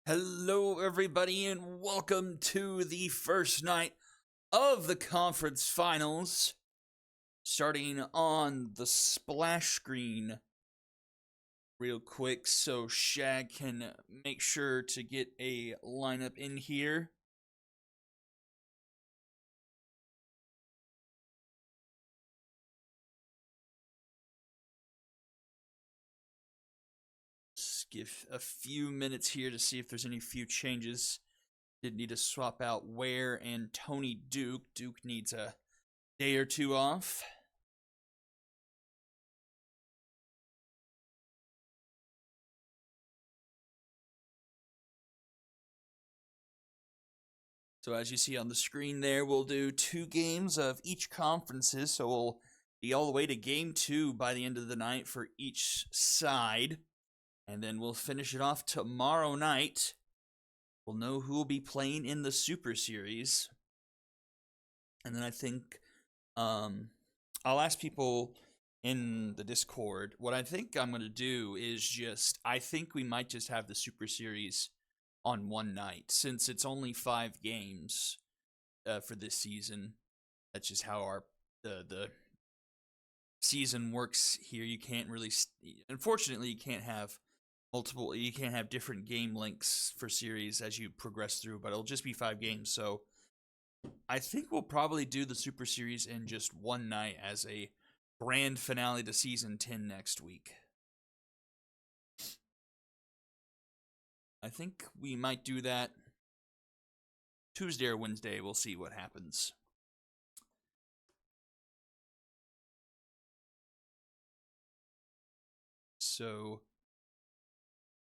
Hello, everybody, and welcome to the first night of the conference finals. Starting on the splash screen real quick so Shag can make sure to get a lineup in here. Just give a few minutes here to see if there's any few changes. Did need to swap out Ware and Tony Duke. Duke needs a day or two off. So as you see on the screen there, we'll do 2 games of each conferences. So we'll be all the way to game 2 by the end of the night for each side. And then we'll finish it off tomorrow night. We'll know who will be playing in the Super Series. And then I think I'll ask people in the Discord. What I think I'm going to do is I think we might just have the Super Series on one night, since it's only 5 games for this season. That's just how the season works here. You can't really, unfortunately, you can't have different game lengths for series as you progress through, but it'll just be 5 games. So I think we'll probably do the Super Series in just one night as a grand finale to season 10 next week. I think we might do that Tuesday or Wednesday. We'll see what happens. So,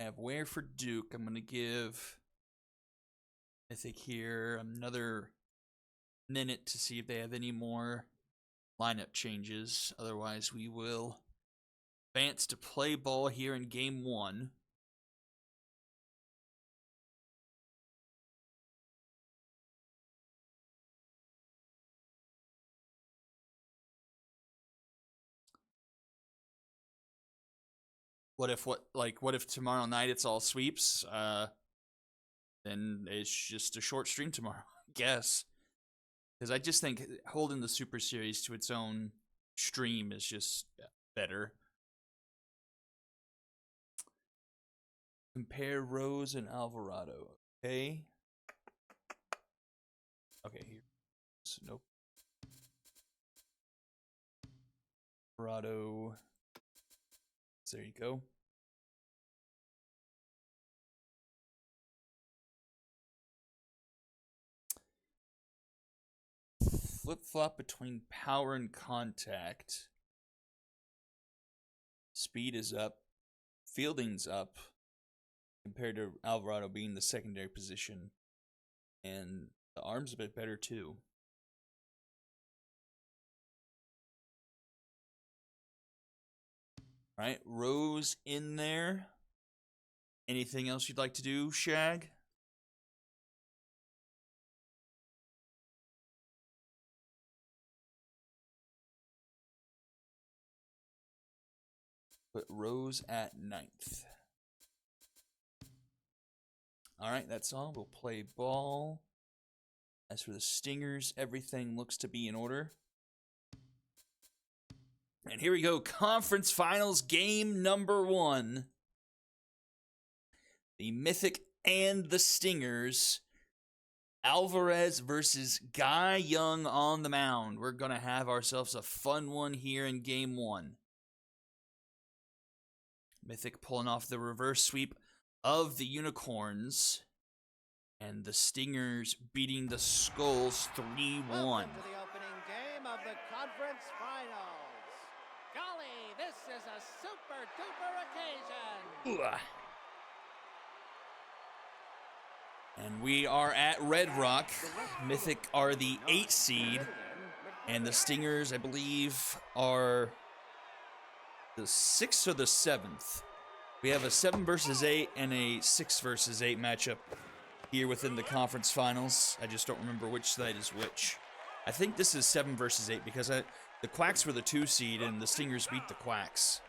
I have Ware for Duke. I'm going to give, I think here, another minute to see if they have any more lineup changes. Otherwise, we will advance to play ball here in game 1. What if tomorrow night it's all sweeps? Then it's just a short stream tomorrow, I guess. Because I just think holding the Super Series to its own stream is just better. Compare Rose and Alvarado. Okay. Okay, here. So, nope. Alvarado. So there you go. Flip-flop between power and contact. Speed is up. Fielding's up. Compared to Alvarado being the secondary position. And the arm's a bit better too. All right, Rose in there. Anything else you'd like to do, Shag? Put Rose at 9th. All right, that's all. We'll play ball. As for the Stingers, everything looks to be in order. And here we go, conference finals game number 1. The Mythic and the Stingers. Alvarez versus Guy Young on the mound. We're going to have ourselves a fun one here in game 1. Mythic pulling off the reverse sweep of the Unicorns. And the Stingers beating the Skulls 3-1. Welcome to the opening game of the conference finals. Golly, this is a super duper occasion. Ugh. And we are at Red Rock. Mythic are the 8th seed. And the Stingers, I believe, are the 6th or the 7th. We have a 7 versus 8 and a 6 versus 8 matchup here within the conference finals. I just don't remember which side is which. I think this is 7 versus 8 because the Quacks were the 2 seed and the Stingers beat the Quacks.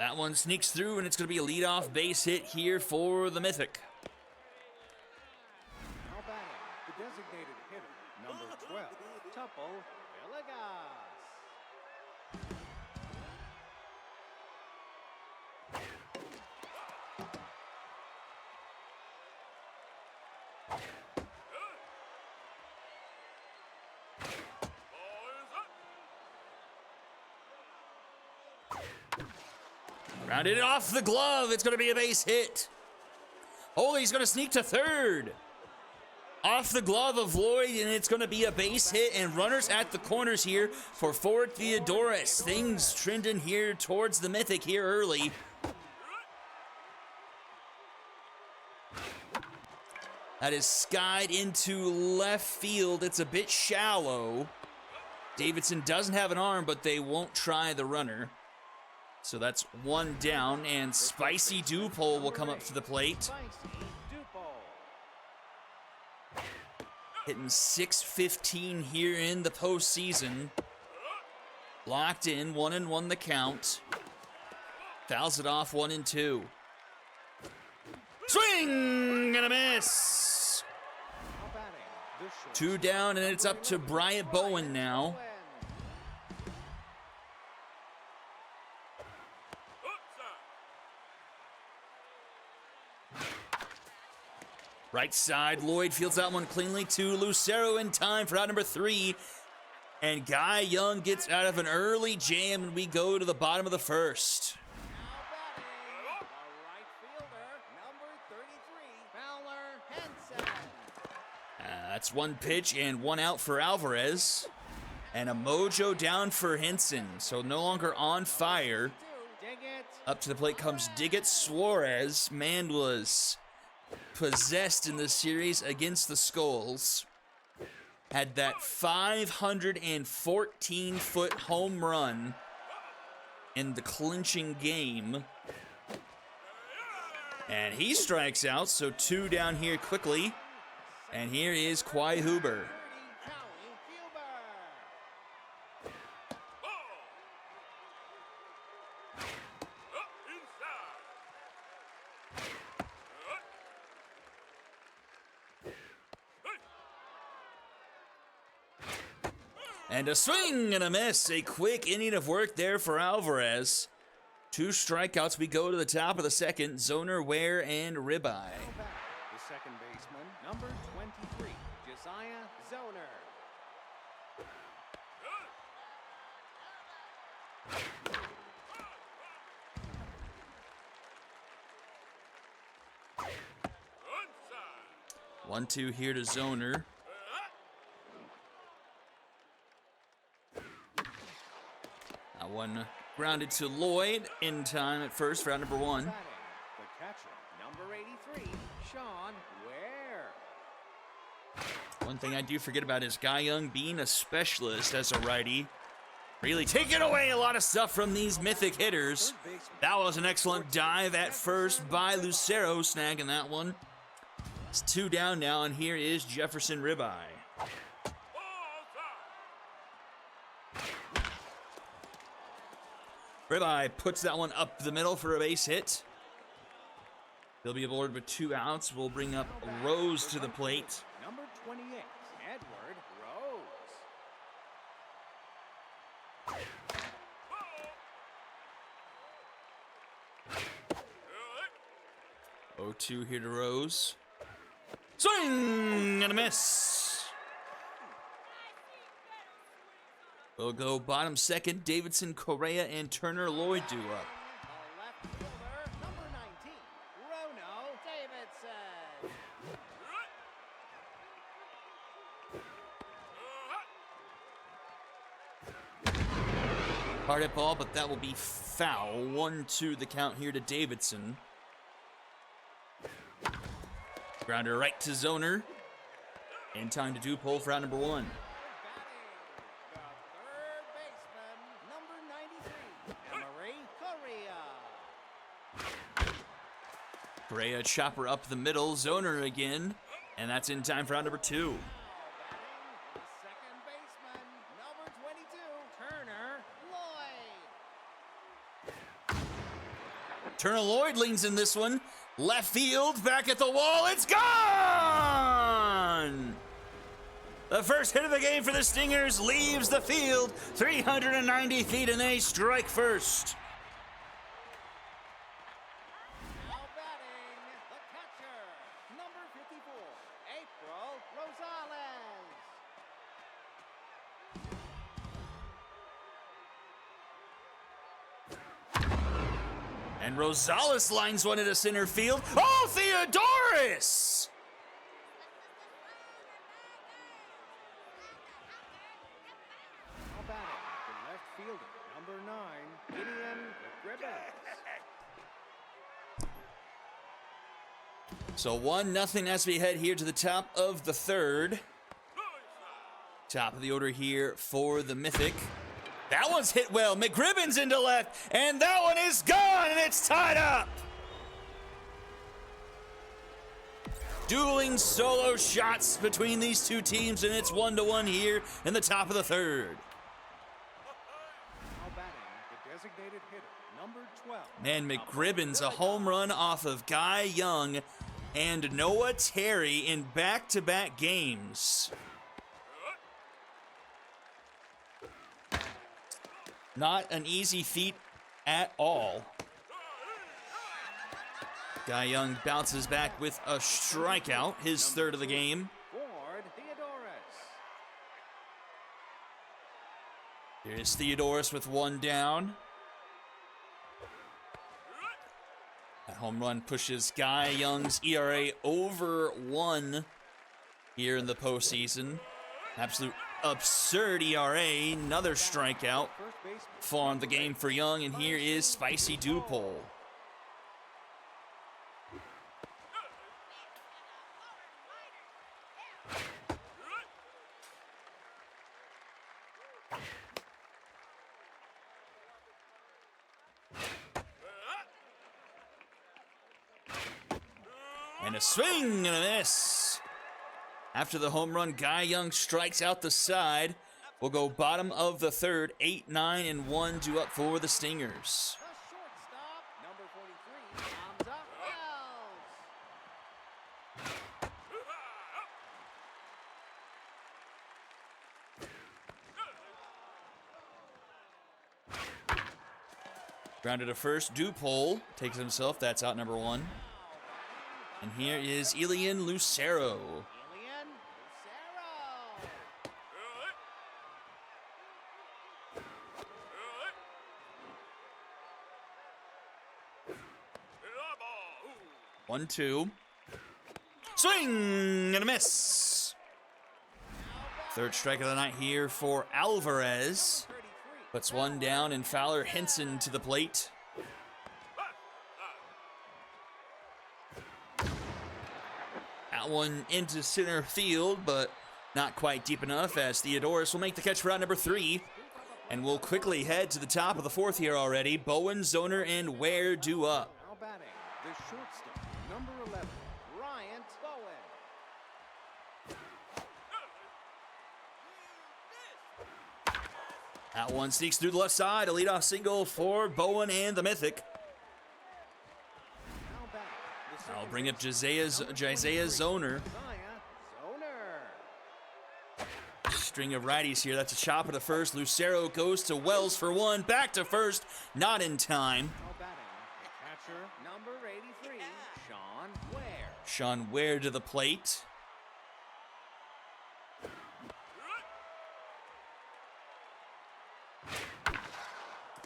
That one sneaks through, and it's going to be a leadoff base hit here for the Mythic. Now batting, the designated hitter, number 12, Tuple Villegas. Rounded it off the glove. It's going to be a base hit. Oh, he's going to sneak to third. Off the glove of Lloyd, and it's going to be a base hit, and runners at the corners here for Ford Theodoris. Things trending here towards the Mythic here early. That is skied into left field. It's a bit shallow. Davidson doesn't have an arm, but they won't try the runner. So that's one down, and Spicy Dupole will come up to the plate. Hitting .615 here in the postseason. Locked in, 1-1 the count. Fouls it off, 1-2. Swing and a miss. Two down, and it's up to Bryant Bowen now. Right side, Lloyd fields that one cleanly to Lucero in time for out number 3. And Guy Young gets out of an early jam, and we go to the bottom of the first. That's one pitch and one out for Alvarez. And a mojo down for Henson, so no longer on fire. Up to the plate comes Diggett Suarez. Man was possessed in this series against the Skulls. Had that 514-foot home run in the clinching game. And he strikes out, so 2 down here quickly. And here is Quai Huber. And a swing and a miss. A quick inning of work there for Alvarez. 2 strikeouts. We go to the top of the second. Zoner, Ware, and Ribeye. The second baseman, number 23, Josiah Zoner. One, 2 here to Zoner. That one grounded to Lloyd in time at first for out number 1. The catcher, number 83, Sean Ware. One thing I do forget about is Guy Young being a specialist as a righty. Really taking away a lot of stuff from these Mythic hitters. That was an excellent dive at first by Lucero, snagging that one. It's 2 down now, and here is Jefferson Ribeye. Ribeye puts that one up the middle for a base hit. He'll be aboard with 2 outs. We'll bring up Rose to the plate. Number 28, Edward Rose. 0-2 here to Rose. Swing and a miss. We'll go bottom second. Davidson, Correa, and Turner Lloyd do up. The left fielder, number 19, Rono Davidson. Hard hit ball, but that will be foul. 1-2 the count here to Davidson. Grounder right to Zoner. In time to Dupole for out number 1. Correa chopper up the middle, Zoner again, and that's in time for round number 2. Second baseman, number 22, Turner Lloyd. Turner Lloyd leans in this one. Left field, back at the wall, it's gone! The first hit of the game for the Stingers leaves the field 390 feet, and they strike first. Now batting, the catcher, number 54, April Rosales. And Rosales lines one into center field. Oh, Theodoris! Now batting, the left fielder, number 9, Gideon McGribbons. So 1-0 as we head here to the top of the third. Top of the order here for the Mythic. That one's hit well. McGribbons into left, and that one is gone, and it's tied up. Dueling solo shots between these two teams, and it's 1-1 here in the top of the third. Now batting, the designated hitter, number 12. Man, McGribbons, a home run off of Guy Young and Noah Terry in back-to-back games. Not an easy feat at all. Guy Young bounces back with a strikeout, his third of the game. Ford Theodoris. Here's Theodoris with one down. That home run pushes Guy Young's ERA over 1 here in the postseason. Absolute absurd ERA, another strikeout. First baseman. Farmed the game for Young, and here is Spicy Dupole. And a swing and a miss. After the home run, Guy Young strikes out the side. We'll go bottom of the third, 8, 9, and 1 due up for the Stingers. The shortstop, number 43, Hamza Wells. Grounded to first, Dupole takes himself, that's out number 1. And here is Elian Lucero. Elian Lucero. 1-2. Swing and a miss. Third strike of the night here for Alvarez. 33. Puts one down, and Fowler Henson to the plate. That one into center field, but not quite deep enough, as Theodoris will make the catch for out number 3. And we'll quickly head to the top of the fourth here already. Bowen, Zoner, and Ware due up. Now batting, the shortstop, number 11, Bryant Bowen. That one sneaks through the left side. A leadoff single for Bowen and the Mythic. Now batting, the I'll second bring up baseman, Josiah Zoner. Zoner. String of righties here. That's a chop at the first. Lucero goes to Wells for one. Back to first. Not in time. Now batting, the catcher, number 83, Sean Ware. Sean Ware to the plate.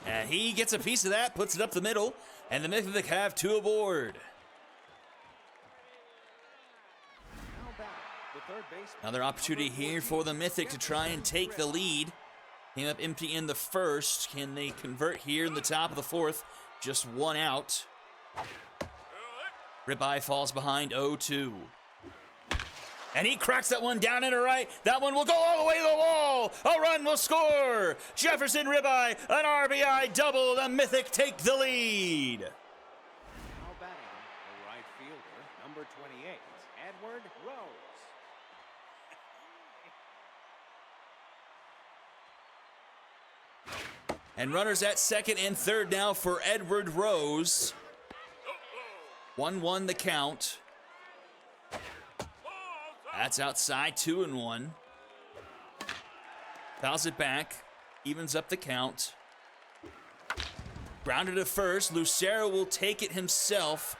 And he gets a piece of that, puts it up the middle, and the Mythic have 2 aboard. Now batting, the third baseman, Another opportunity number here 14, for the Mythic to try and take the Gribbons. lead. Came up empty in the first. Can they convert here in the top of the fourth? Just 1 out. Ribeye falls behind 0-2. And he cracks that one down into right. That one will go all the way to the wall. A run will score. Jefferson Ribeye, an RBI double. The Mythic take the lead. Now batting, the right fielder, number 28, Edward Rose. And runners at second and third now for Edward Rose. 1-1 the count. That's outside, 2-1. Fouls it back, evens up the count. Grounded to first, Lucero will take it himself.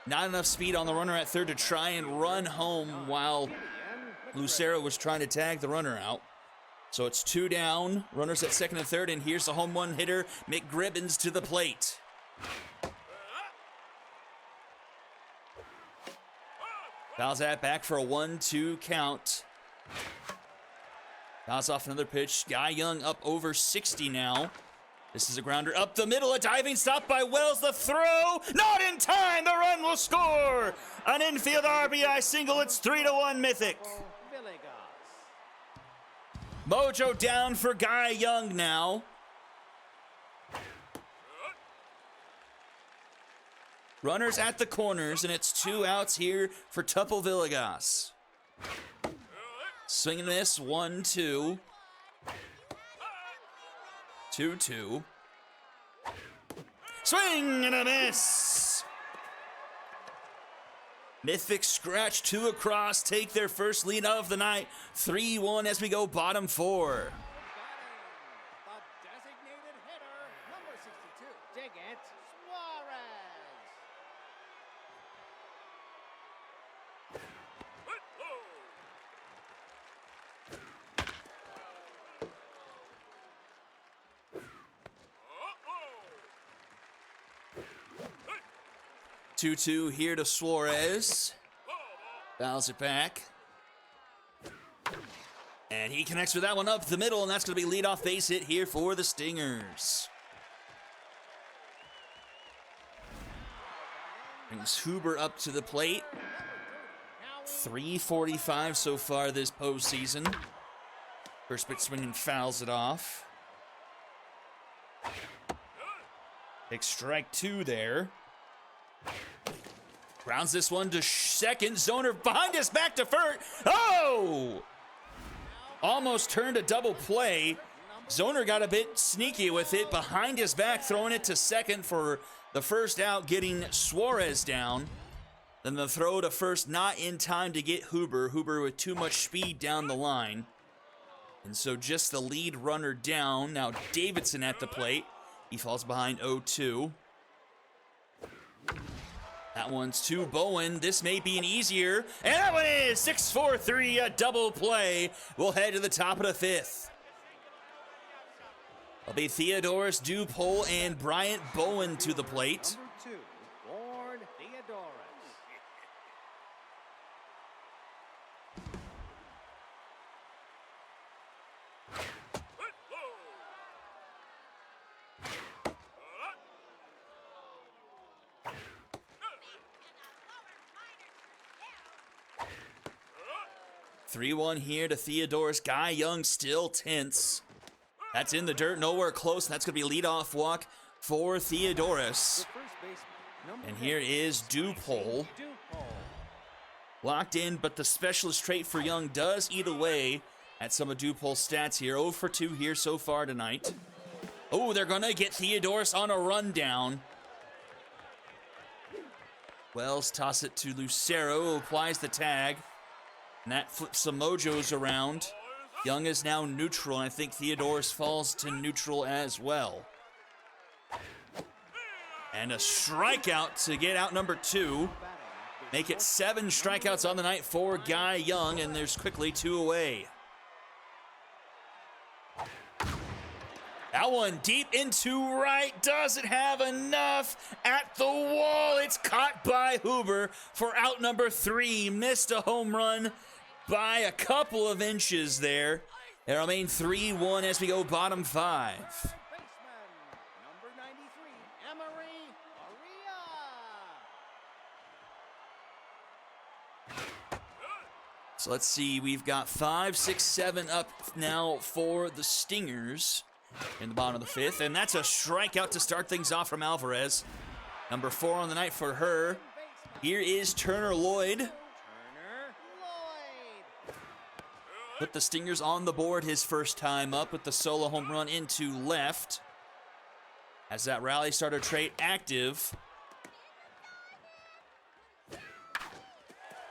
Not enough speed on the runner at third to try and run home while Lucero was trying to tag the runner out. So it's 2 down, runners at second and third, and here's the home run hitter, McGribbins, to the plate. Fouls that back for a 1-2 count. Fouls off another pitch. Guy Young up over 60 now. This is a grounder up the middle, a diving stop by Wells, the throw, not in time, the run will score! An infield RBI single, it's 3-1 Mythic. Mojo down for Guy Young now. Runners at the corners, and it's 2 outs here for Tuple Villegas. Swing and miss, 1-2. 2-2. Swing and a miss. Mythic scratch 2 across, take their first lead of the night. 3-1 as we go bottom 4. The designated hitter, number 62, Digant Suarez. 2-2 here to Suarez. Fouls it back. And he connects with that one up the middle, and that's going to be leadoff base hit here for the Stingers. Brings Huber up to the plate. 345 so far this postseason. First pitch swing and fouls it off. Takes strike 2 there. Grounds this one to second. Zoner behind us, back to first. Oh! Almost turned a double play. Zoner got a bit sneaky with it. Behind his back, throwing it to second for the first out, getting Suarez down. Then the throw to first, not in time to get Huber. Huber with too much speed down the line. And so just the lead runner down. Now Davidson at the plate. He falls behind 0-2. That one's to Bowen. This may be an easier. And that one is 6-4-3, a double play. We'll head to the top of the 5th. It'll be Theodorus Dupole and Bryant Bowen to the plate. Number 2, Born Theodorus. 3-1 here to Theodorus. Guy Young still tense. That's in the dirt, nowhere close. That's going to be leadoff walk for Theodorus. And here is Dupole. Locked in, but the specialist trait for Young does eat away at some of Dupole's stats here. 0 for 2 here so far tonight. Oh, they're going to get Theodorus on a rundown. Wells toss it to Lucero, who applies the tag. And that flips some mojos around. Young is now neutral, and I think Theodorus falls to neutral as well. And a strikeout to get out number 2. Make it 7 strikeouts on the night for Guy Young, and there's quickly 2 away. That one deep into right, doesn't have enough at the wall. It's caught by Huber for out number 3. Missed a home run by a couple of inches there. It remain 3-1 as we go bottom 5. Baseman, number 93, Emery Aria. So let's see, we've got 5, 6, 7 up now for the Stingers in the bottom of the 5th, and that's a strikeout to start things off from Alvarez. Number 4 on the night for her. Here is Turner Lloyd. Turner Lloyd. Put the Stingers on the board his first time up with the solo home run into left. As that rally starter trait active.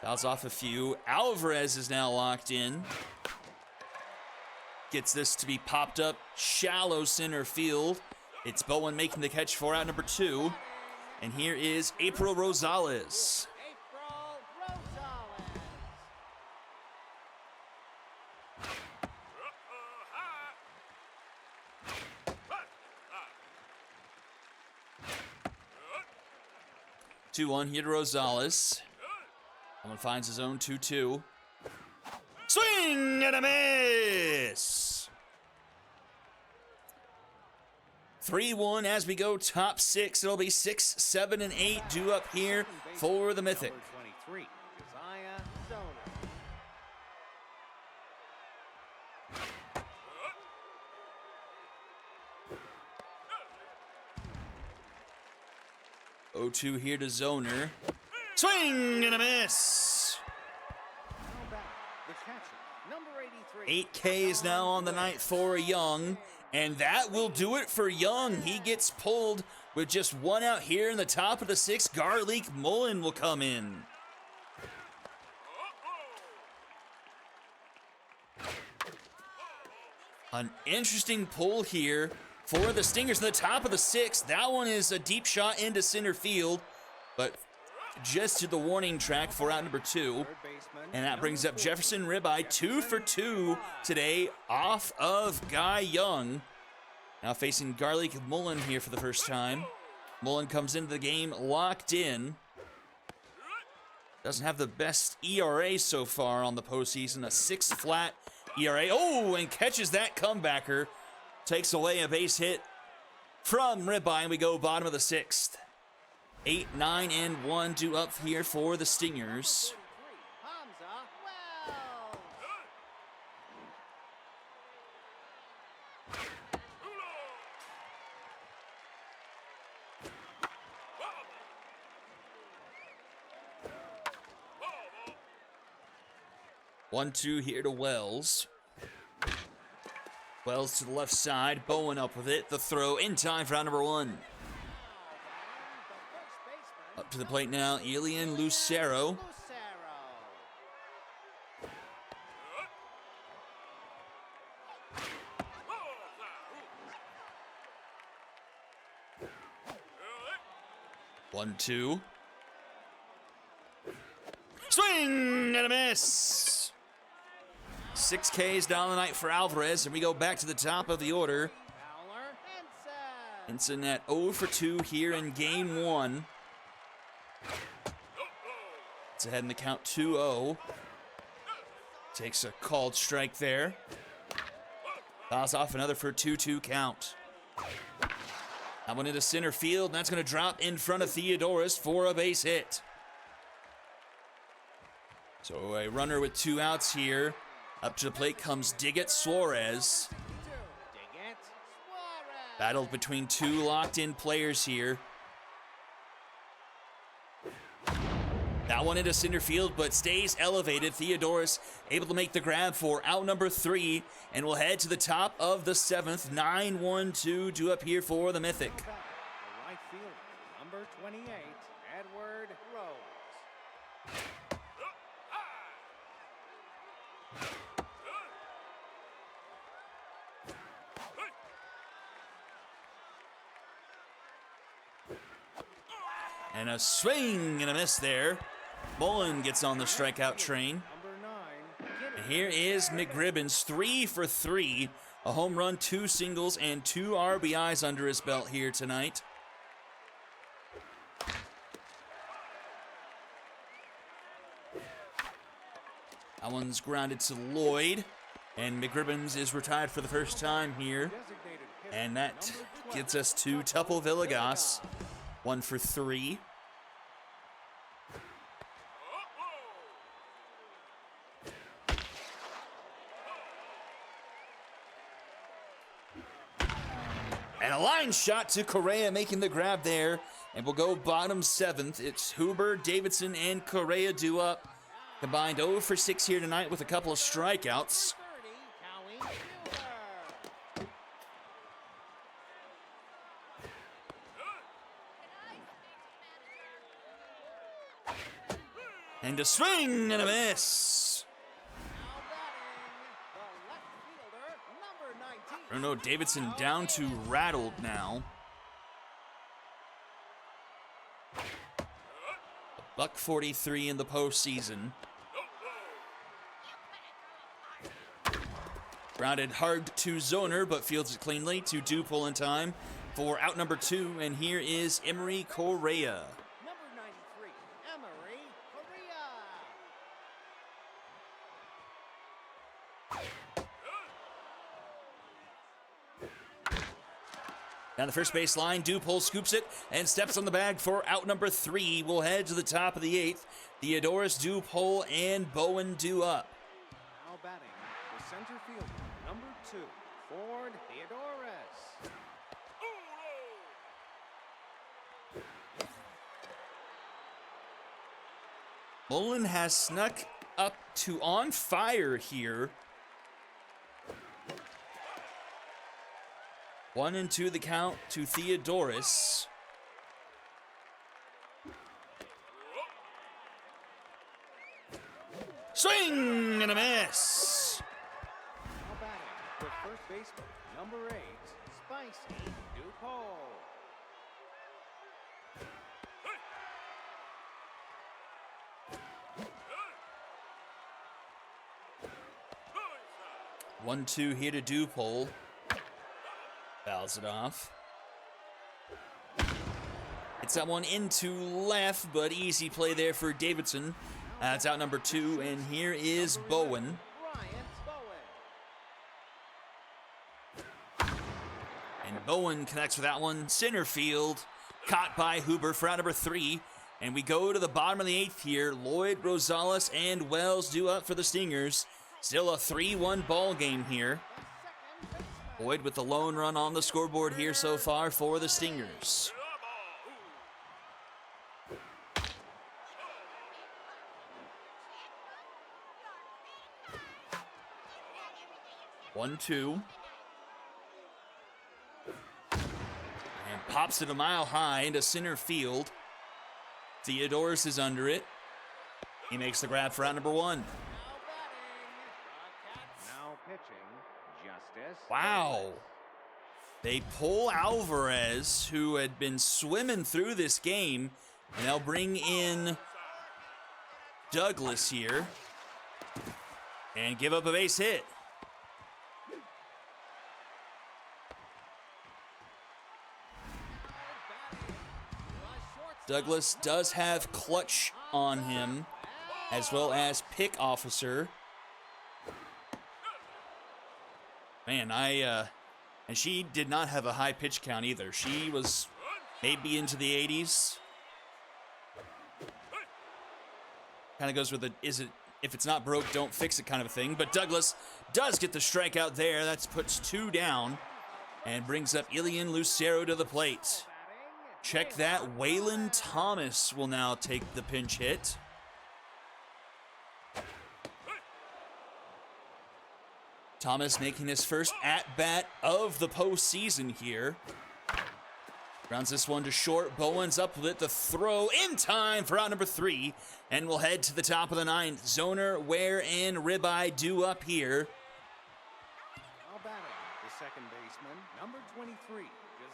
Fouls off a few. Alvarez is now locked in. Gets this to be popped up shallow center field. It's Bowen making the catch for out number 2. And here is April Rosales. April Rosales. 2-1 here to Rosales. Someone finds his own 2-2. Swing and a miss! 3-1 as we go top 6. It'll be 6, 7, and 8 due up here for the Mythic. Number 23, Josiah Zoner. 0-2 here to Zoner. Swing and a miss! Now back, the catcher, number 83. 8K is now on the night for Young, and that will do it for Young. He gets pulled with just 1 out here in the top of the 6th. Garlic Mullen will come in. An interesting pull here for the Stingers in the top of the 6th. That one is a deep shot into center field, but just to the warning track for out number 2. And that brings up Jefferson Ribeye, 2 for 2 today off of Guy Young. Now facing Garlic Mullen here for the first time. Mullen comes into the game locked in. Doesn't have the best ERA so far on the postseason, a 6 flat ERA. Oh, and catches that comebacker. Takes away a base hit from Ribeye, and we go bottom of the 6th. 8, 9, and 1 due up here for the Stingers. Hamza Wells. 1-2 here to Wells. Wells to the left side. Bowen up with it. The throw in time for out number 1. Up to the plate now, Elian Lucero. One, 2. Swing and a miss. 6 Ks down the night for Alvarez, and we go back to the top of the order. Henson at 0 for 2 here in game 1. It's ahead in the count 2-0. Takes a called strike there. Fouls off another for a 2-2 count. That one into center field, and that's going to drop in front of Theodoris for a base hit. So a runner with 2 outs here. Up to the plate comes Diggett Suarez. Battled between 2 locked-in players here. That one into center field, but stays elevated. Theodoris able to make the grab for out number 3, and we'll head to the top of the 7th. 9-1-2 due up here for the Mythic. The right fielder, number 28, Edward Rose. And a swing and a miss there. Mullen gets on the strikeout train. And here is McGribbons, 3 for 3. A home run, 2 singles, and 2 RBIs under his belt here tonight. That one's grounded to Lloyd. And McGribbons is retired for the first time here. And that gets us to Tupple Villegas. 1 for 3. And a line shot to Correa making the grab there. And we'll go bottom 7th. It's Huber, Davidson, and Correa due up. Combined 0 for 6 here tonight with a couple of strikeouts. And And a swing and a miss. Now batting, the left fielder, number 19. Bruno Davidson down to rattled now. $143 in the postseason. Grounded hard to Zoner, but fields it cleanly to Dupol in time for out number 2. And here is Emery Correa. Number 93, Emery Correa. Down the first base line, Dupol scoops it and steps on the bag for out number 3. We'll head to the top of the 8th. Theodoris, Dupol, and Bowen due up. Now batting, the center fielder, number 2, Ford Theodoris. Mullen has snuck up to on fire here. 1-2 the count to Theodoris. Swing and a miss. Now batting, the first baseman, number 8, Spicy Dupol. One, two here to Dupol. Fouls it off. It's that one into left, but easy play there for Davidson. That's out number 2, and here is Bowen. Bryant Bowen. And Bowen connects with that one. Center field. Caught by Huber for out number 3. And we go to the bottom of the 8th here. Lloyd, Rosales, and Wells due up for the Stingers. Still a 3-1 ball game here. Lloyd with the lone run on the scoreboard here so far for the Stingers. One, two. And pops it a mile high into center field. Theodoris is under it. He makes the grab for out number 1. Now batting, now pitching, Justice. Wow. They pull Alvarez, who had been swimming through this game, and they'll bring in Douglas here and give up a base hit. Douglas does have clutch on him, as well as pick officer. Man, and she did not have a high pitch count either. She was maybe into the 80s. Kind of goes with the, if it's not broke, don't fix it kind of a thing. But Douglas does get the strikeout there. That puts 2 down and brings up Ilian Lucero to the plate. Check that. Waylon Thomas will now take the pinch hit. Thomas making his first at-bat of the postseason here. Grounds this one to short. Bowen's up with it. The throw in time for out number 3. And we'll head to the top of the 9th. Zoner, Ware, and Ribeye due up here. Now batting, the second baseman, number 23,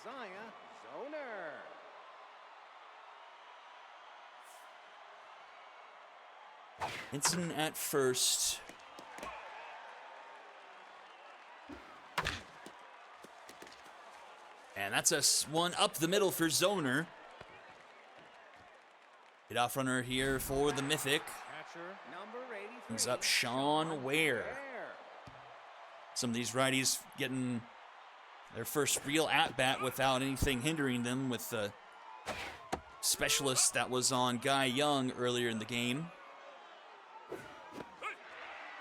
Josiah Zoner. Hinson at first. And that's a one up the middle for Zoner. Hit off runner here for the Mythic. Catcher, number 83. Brings up Sean Ware. Some of these righties getting their first real at-bat without anything hindering them with the specialist that was on Guy Young earlier in the game.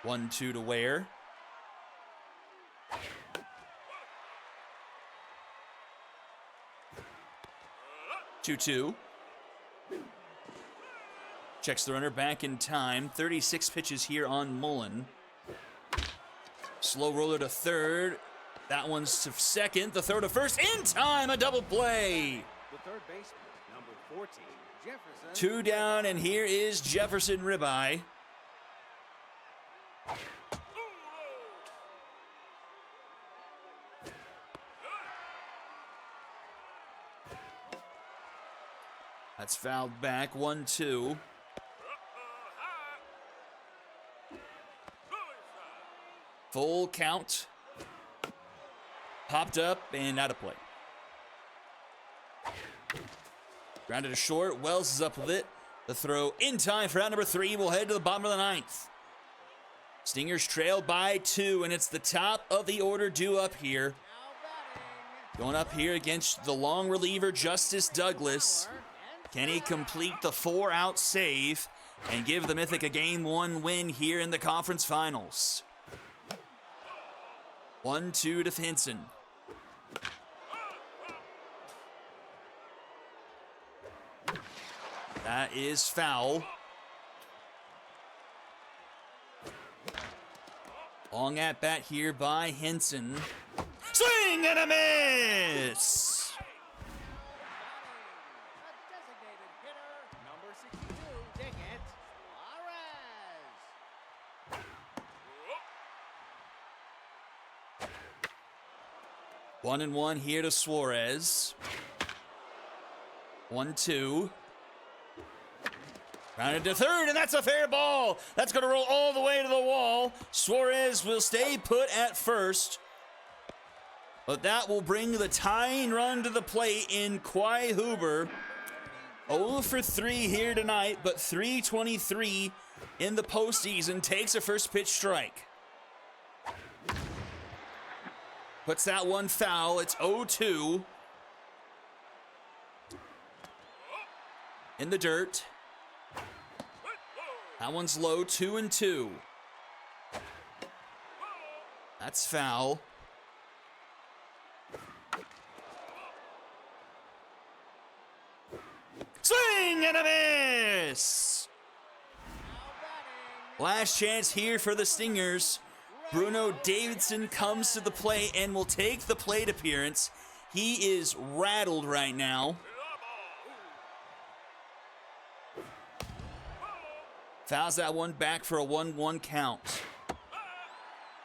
1-2 to Ware. Two. Checks the runner back in time. 36 pitches here on Mullen. Slow roller to third. That one's to second. The throw to first in time. A double play. The third baseman, number 14, Jefferson. 2 down, and here is Jefferson Ribeye. That's fouled back, 1-2. Full count. Popped up and out of play. Grounded to short. Wells is up with it. The throw in time for out number 3. We'll head to the bottom of the 9th. Stingers trail by 2, and it's the top of the order due up here. Going up here against the long reliever, Justice Douglas. Can he complete the 4-out save and give the Mythic a Game 1 win here in the conference finals? 1-2 to Henson. That is foul. Long at bat here by Henson. Swing and a miss! A designated hitter, number 62, dig it, Suarez. 1-1 here to Suarez. 1-2. Rounded to third, and that's a fair ball. That's going to roll all the way to the wall. Suarez will stay put at first. But that will bring the tying run to the plate in Quai Huber. 0 for 3 here tonight, but 323 in the postseason. Takes a first pitch strike. Puts that one foul. It's 0-2. In the dirt. That one's low, 2-2. That's foul. Swing and a miss! Last chance here for the Stingers. Bruno Davidson comes to the plate and will take the plate appearance. He is rattled right now. Fouls that one back for a 1-1 count.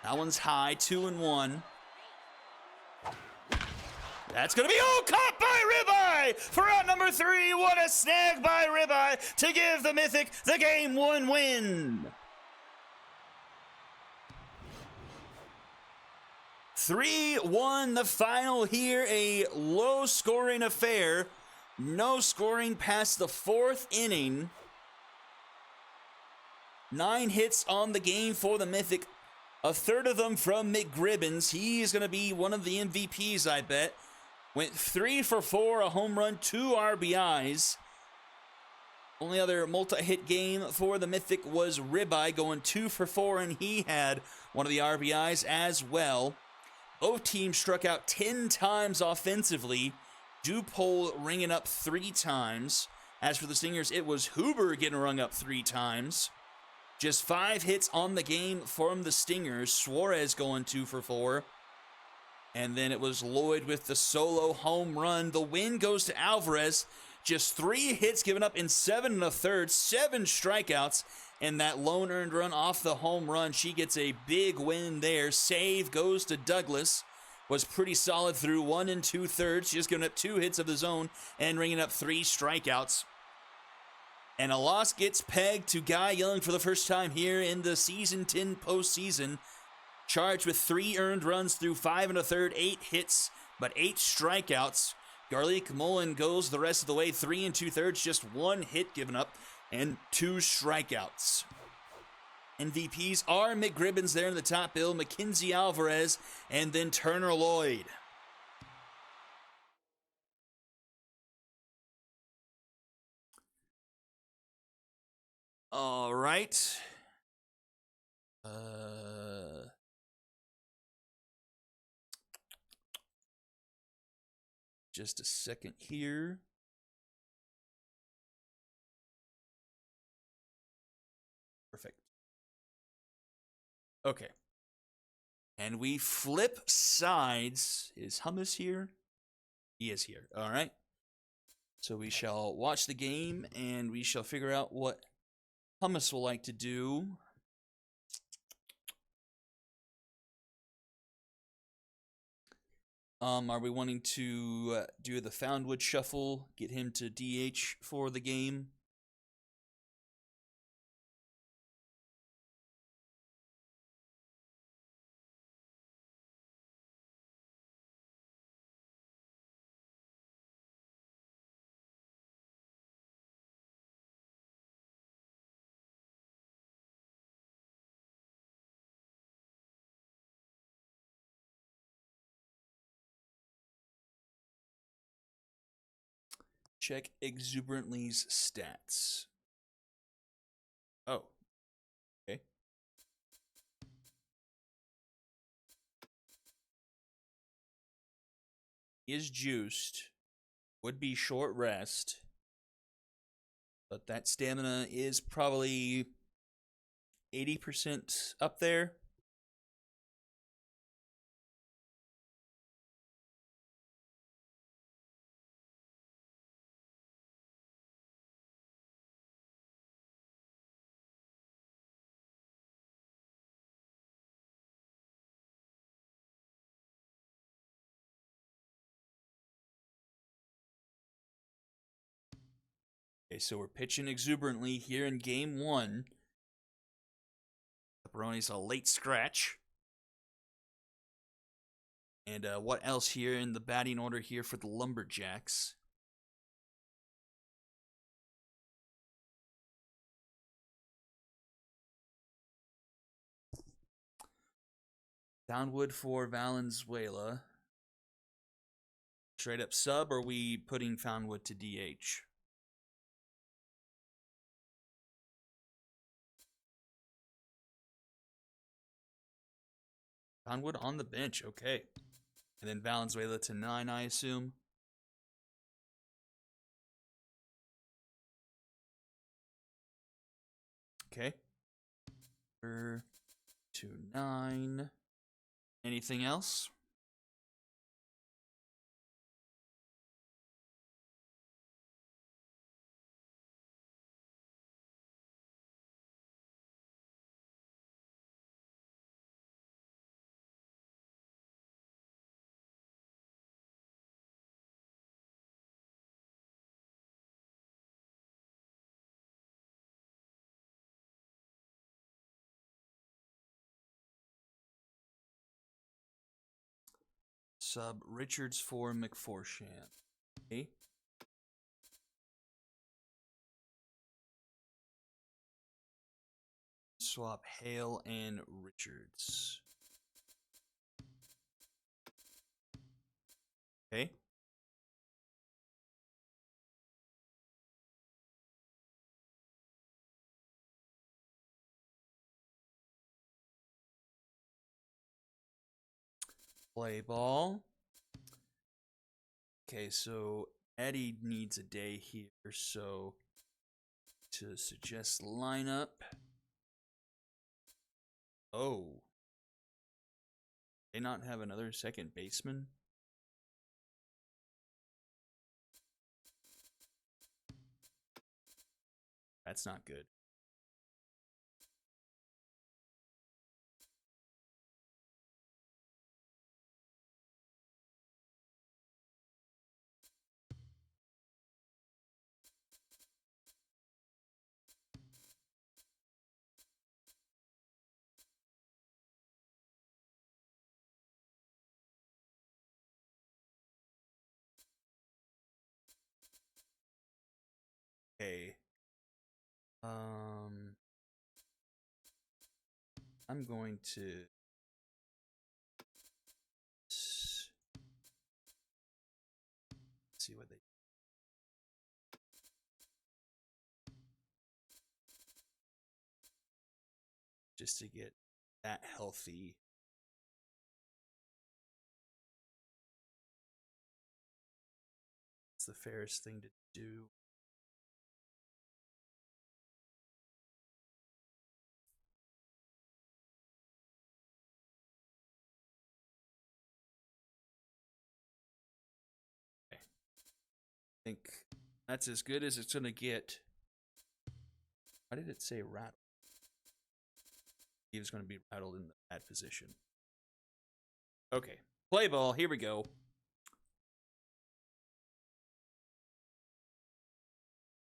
That one's high, 2-1. That's gonna be caught by Ribeye for out number 3. What a snag by Ribeye to give the Mythic the Game 1 win. 3-1 the final here, a low-scoring affair. No scoring past the 4th inning. 9 hits on the game for the Mythic. A third of them from McGribbins. He is going to be one of the MVPs, I bet. Went 3 for 4, a home run, 2 RBIs. Only other multi-hit game for the Mythic was Ribeye, going 2 for 4, and he had one of the RBIs as well. Both teams struck out 10 times offensively. Dupole ringing up 3 times. As for the Stingers, it was Huber getting rung up 3 times. Just 5 hits on the game from the Stingers. Suarez going 2 for 4. And then it was Lloyd with the solo home run. The win goes to Alvarez. Just 3 hits given up in 7 1/3, 7 strikeouts, and that lone earned run off the home run. She gets a big win there. Save goes to Douglas. Was pretty solid through 1 2/3, just giving up 2 hits of his own and ringing up 3 strikeouts. And a loss gets pegged to Guy Young for the first time here in the season 10 postseason. Charged with 3 earned runs through 5 1/3, 8 hits, but 8 strikeouts. Garlic Mullen goes the rest of the way, 3 2/3, just 1 hit given up, and 2 strikeouts. MVPs are McGribbins there in the top bill, Mackenzie Alvarez, and then Turner Lloyd. All right. Just a second here. Perfect. Okay. And we flip sides. Is Hummus here? He is here. All right. So we shall watch the game and we shall figure out what Hummus will like to do. Are we wanting to do the Foundwood shuffle, get him to DH for the game? Check Exuberantly's stats. Oh, okay. He is juiced. Would be short rest. But that stamina is probably 80% up there. Okay, so we're pitching Exuberantly here in game 1. Pepperoni's a late scratch. And what else here in the batting order here for the Lumberjacks? Downwood for Valenzuela. Straight up sub, or are we putting Foundwood to DH? Foundwood on the bench, okay. And then Valenzuela to 9, I assume. Okay. To 9. Anything else? Sub Richards for McForshant. Okay. Swap Hale and Richards. Okay. Play ball. Okay, so Eddie needs a day here, so to suggest lineup. Oh. They not have another second baseman? That's not good. Okay. I'm going to see what they just to get that healthy. It's the fairest thing to do. Okay. I think That's as good as it's going to get. Why did it say rattle? He was going to be rattled in that position. Okay. Play ball. Here we go.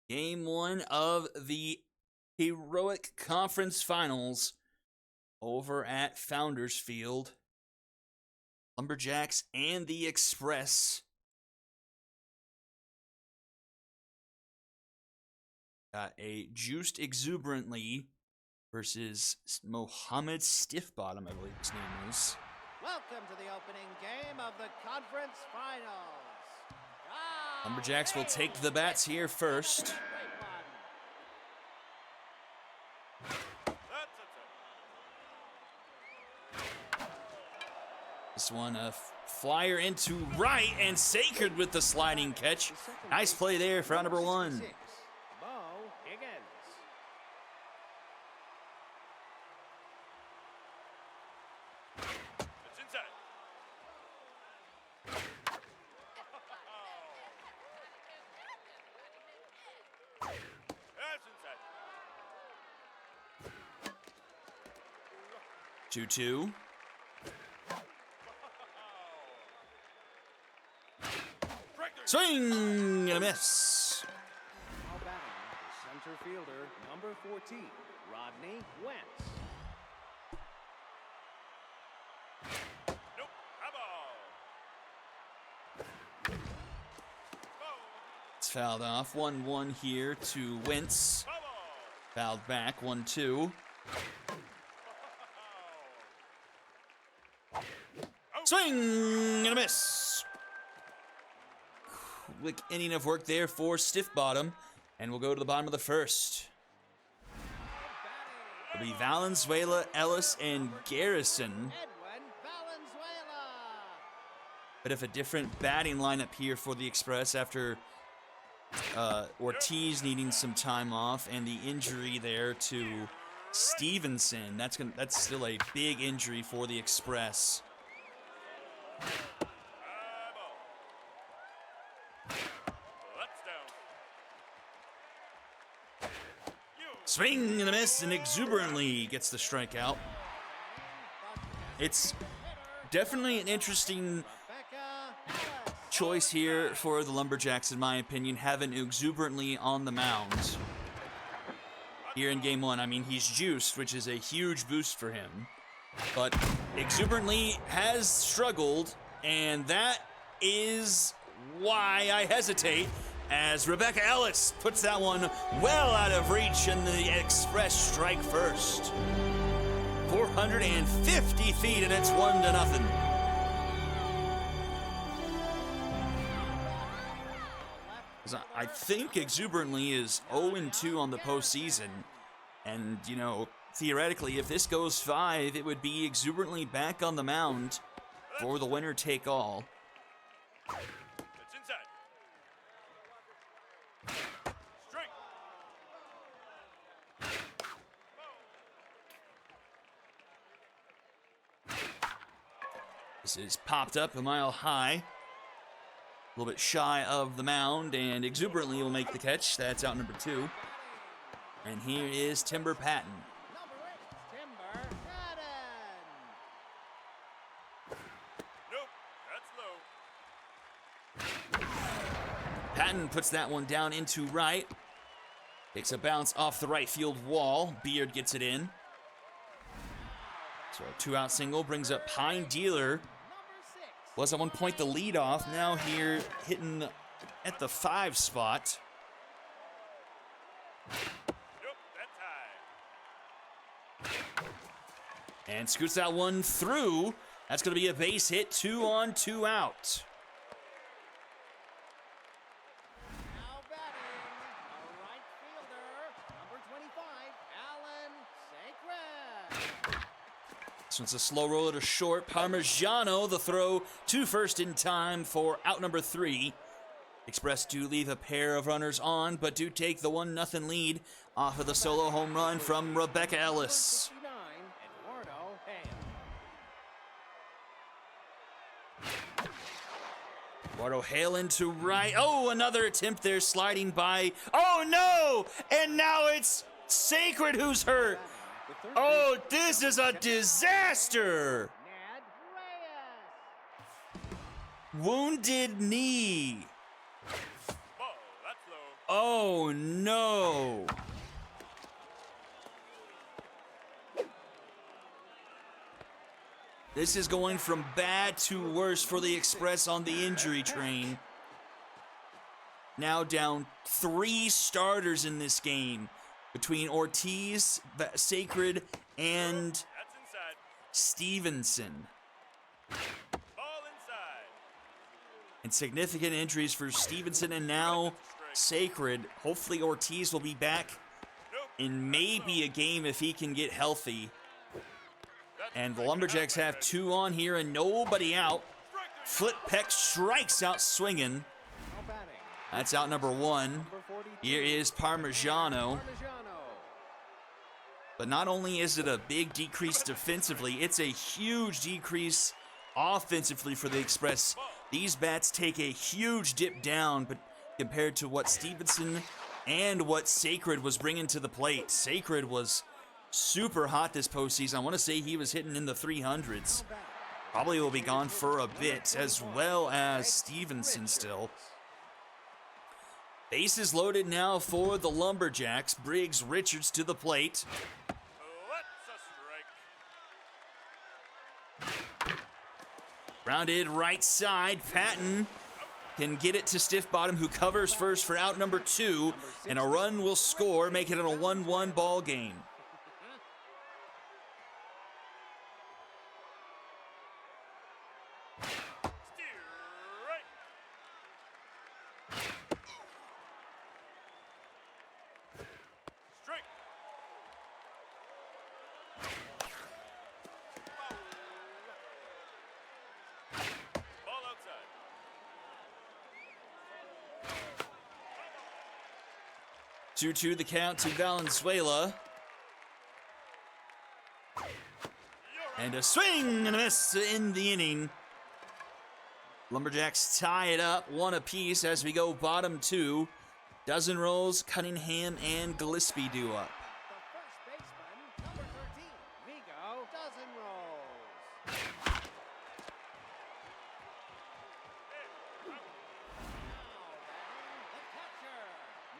Game 1 of the Heroic Conference Finals over at Founders Field. Lumberjacks and the Express. Got a Juiced Exuberantly versus Mohammed Stiffbottom, I believe his name is. Welcome to the opening game of the conference finals. Lumberjacks will take the bats here first. This one, a flyer into right, and Sacred with the sliding catch. Nice play there for out number 1. That's 2-2. Swing and a miss. Now batting, the center fielder, number 14, Rodney Wentz. Nope, ball. It's fouled off. 1-1 here to Wentz. Fouled back. 1-2. Swing and a miss. Quick inning of work there for Stiffbottom, and we'll go to the bottom of the first. It'll be Valenzuela, Ellis, and Garrison. Edwin Valenzuela. Bit of a different batting lineup here for the Express after Ortiz needing some time off and the injury there to Stevenson. That's still a big injury for the Express. Swing and a miss, and Exuberantly gets the strikeout. It's definitely an interesting choice here for the Lumberjacks, in my opinion, having Exuberantly on the mound. Here in Game 1, I mean, he's juiced, which is a huge boost for him. But Exuberantly has struggled, and that is why I hesitate, as Rebecca Ellis puts that one well out of reach, and the Express strike first. 450 feet, and it's 1-0. I think Exuberantly is 0-2 on the postseason, and, you know, theoretically, if this goes 5, it would be Exuberantly back on the mound for the winner-take-all. It's inside. Strike. This is popped up a mile high. A little bit shy of the mound, and Exuberantly will make the catch. That's out number 2. And here is Timber Patton. Number 8, Timber Patton. Nope, that's low. Patton puts that one down into right. Takes a bounce off the right field wall. Beard gets it in. So a 2-out single brings up Pine Dealer. Was at one point the leadoff. Now here hitting at the 5 spot. Nope, that's high. And scoots that one through. That's going to be a base hit. 2 on, 2 out. Now batting, the right fielder, number 25, Alan Sacred. This one's a slow roller to short. Parmigiano, the throw to first in time for out number 3. Express do leave a pair of runners on, but do take the 1-0 lead off of the solo home run from Rebecca Ellis. 69, Eduardo Hale. Eduardo Halen to right. Oh, another attempt there, sliding by. Oh, no! And now it's Sacred who's hurt. Oh, this is a disaster! Ned Reyes. Wounded knee. Ball, that's low. Oh, no. This is going from bad to worse for the Express on the injury train. Now down 3 starters in this game between Ortiz, Sacred, and That's inside. Stevenson. Ball inside. And significant injuries for Stevenson and now Sacred. Hopefully Ortiz will be back Nope. in maybe a game if he can get healthy. That's And the striking Lumberjacks out, my have friend. 2 on here and nobody out. Strike three. Foot Peck strikes out swinging. Now batting. That's out number 1. Number 42. Here is Parmigiano. Parmigiano. But not only is it a big decrease defensively, it's a huge decrease offensively for the Express. These bats take a huge dip down, but compared to what Stevenson and what Sacred was bringing to the plate. Sacred was super hot this postseason. I want to say he was hitting in the 300s. Probably will be gone for a bit, as well as Stevenson still. Bases loaded now for the Lumberjacks. Briggs Richards to the plate. That's a strike. Rounded right side. Patton can get it to Stiff Bottom, who covers first for out number 2. And a run will score, making it a 1-1 ball game. Strike. Strike. Ball outside. 2-2 the count to Valenzuela. And a swing and a miss to end the inning. Lumberjacks tie it up 1 apiece as we go bottom 2. Dozen rolls, Cunningham and Gillespie do up. The first baseman, number 13. Vigo dozen rolls. Now batting, the catcher,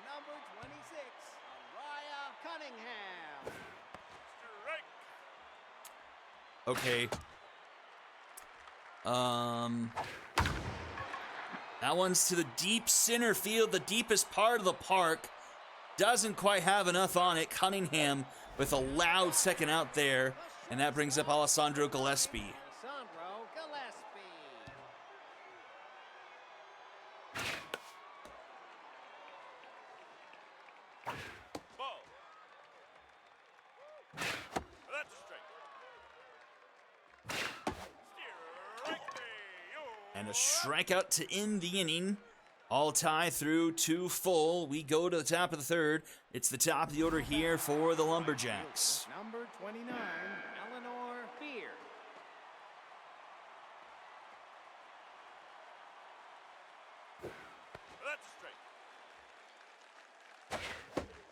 number 26. Araya Cunningham. Strike. Okay. That one's to the deep center field, the deepest part of the park. Doesn't quite have enough on it. Cunningham with a loud second out there. And that brings up Alessandro Gillespie. Alessandro Gillespie. Ball. That's a strike. Strike three. And a strikeout to end the inning. All tie through 2 full. We go to the top of the 3rd. It's the top of the order here for the Lumberjacks. Number 29, Eleanor Beard. That's a strike.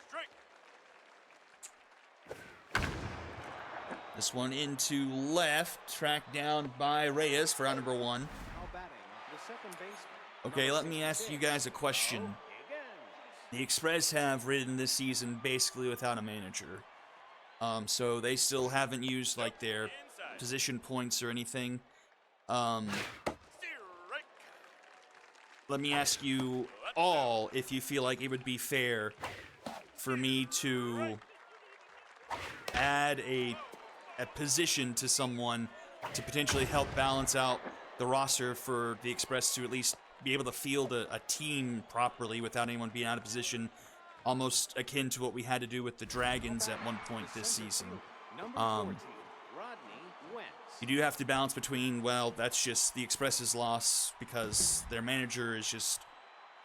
Strike. This one into left, tracked down by Reyes for out number 1. Now batting, the second baseman. Okay, let me ask you guys a question. Higgins. The Express have ridden this season basically without a manager. So they still haven't used like their Inside. position points or anything. Strike. Let me ask you all if you feel like it would be fair for me to add a position to someone to potentially help balance out the roster for the Express to at least be able to field a team properly without anyone being out of position, almost akin to what we had to do with the Dragons at one point this season. Number 14, Rodney Wentz. You do have to balance between, well, that's just the Express's loss because their manager is just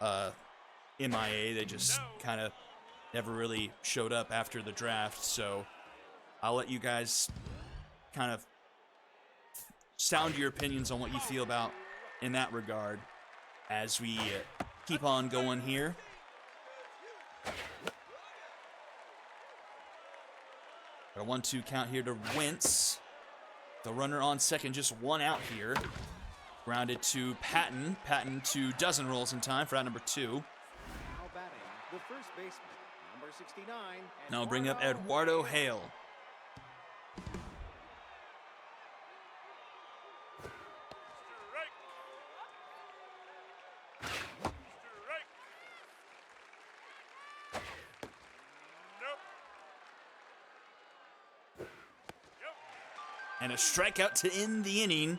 MIA. They just kind of never really showed up after the draft. So I'll let you guys kind of sound your opinions on what you feel about in that regard. as we keep on going here. Got a 1-2 count here to Wentz. The runner on second, just one out here. Grounded to Patton. Patton to dozen rolls in time for out number 2. Now batting, the first baseman, number 69. Now I'll bring up Eduardo Hale. Strike. Strike. Nope. Yep. And a strikeout to end the inning.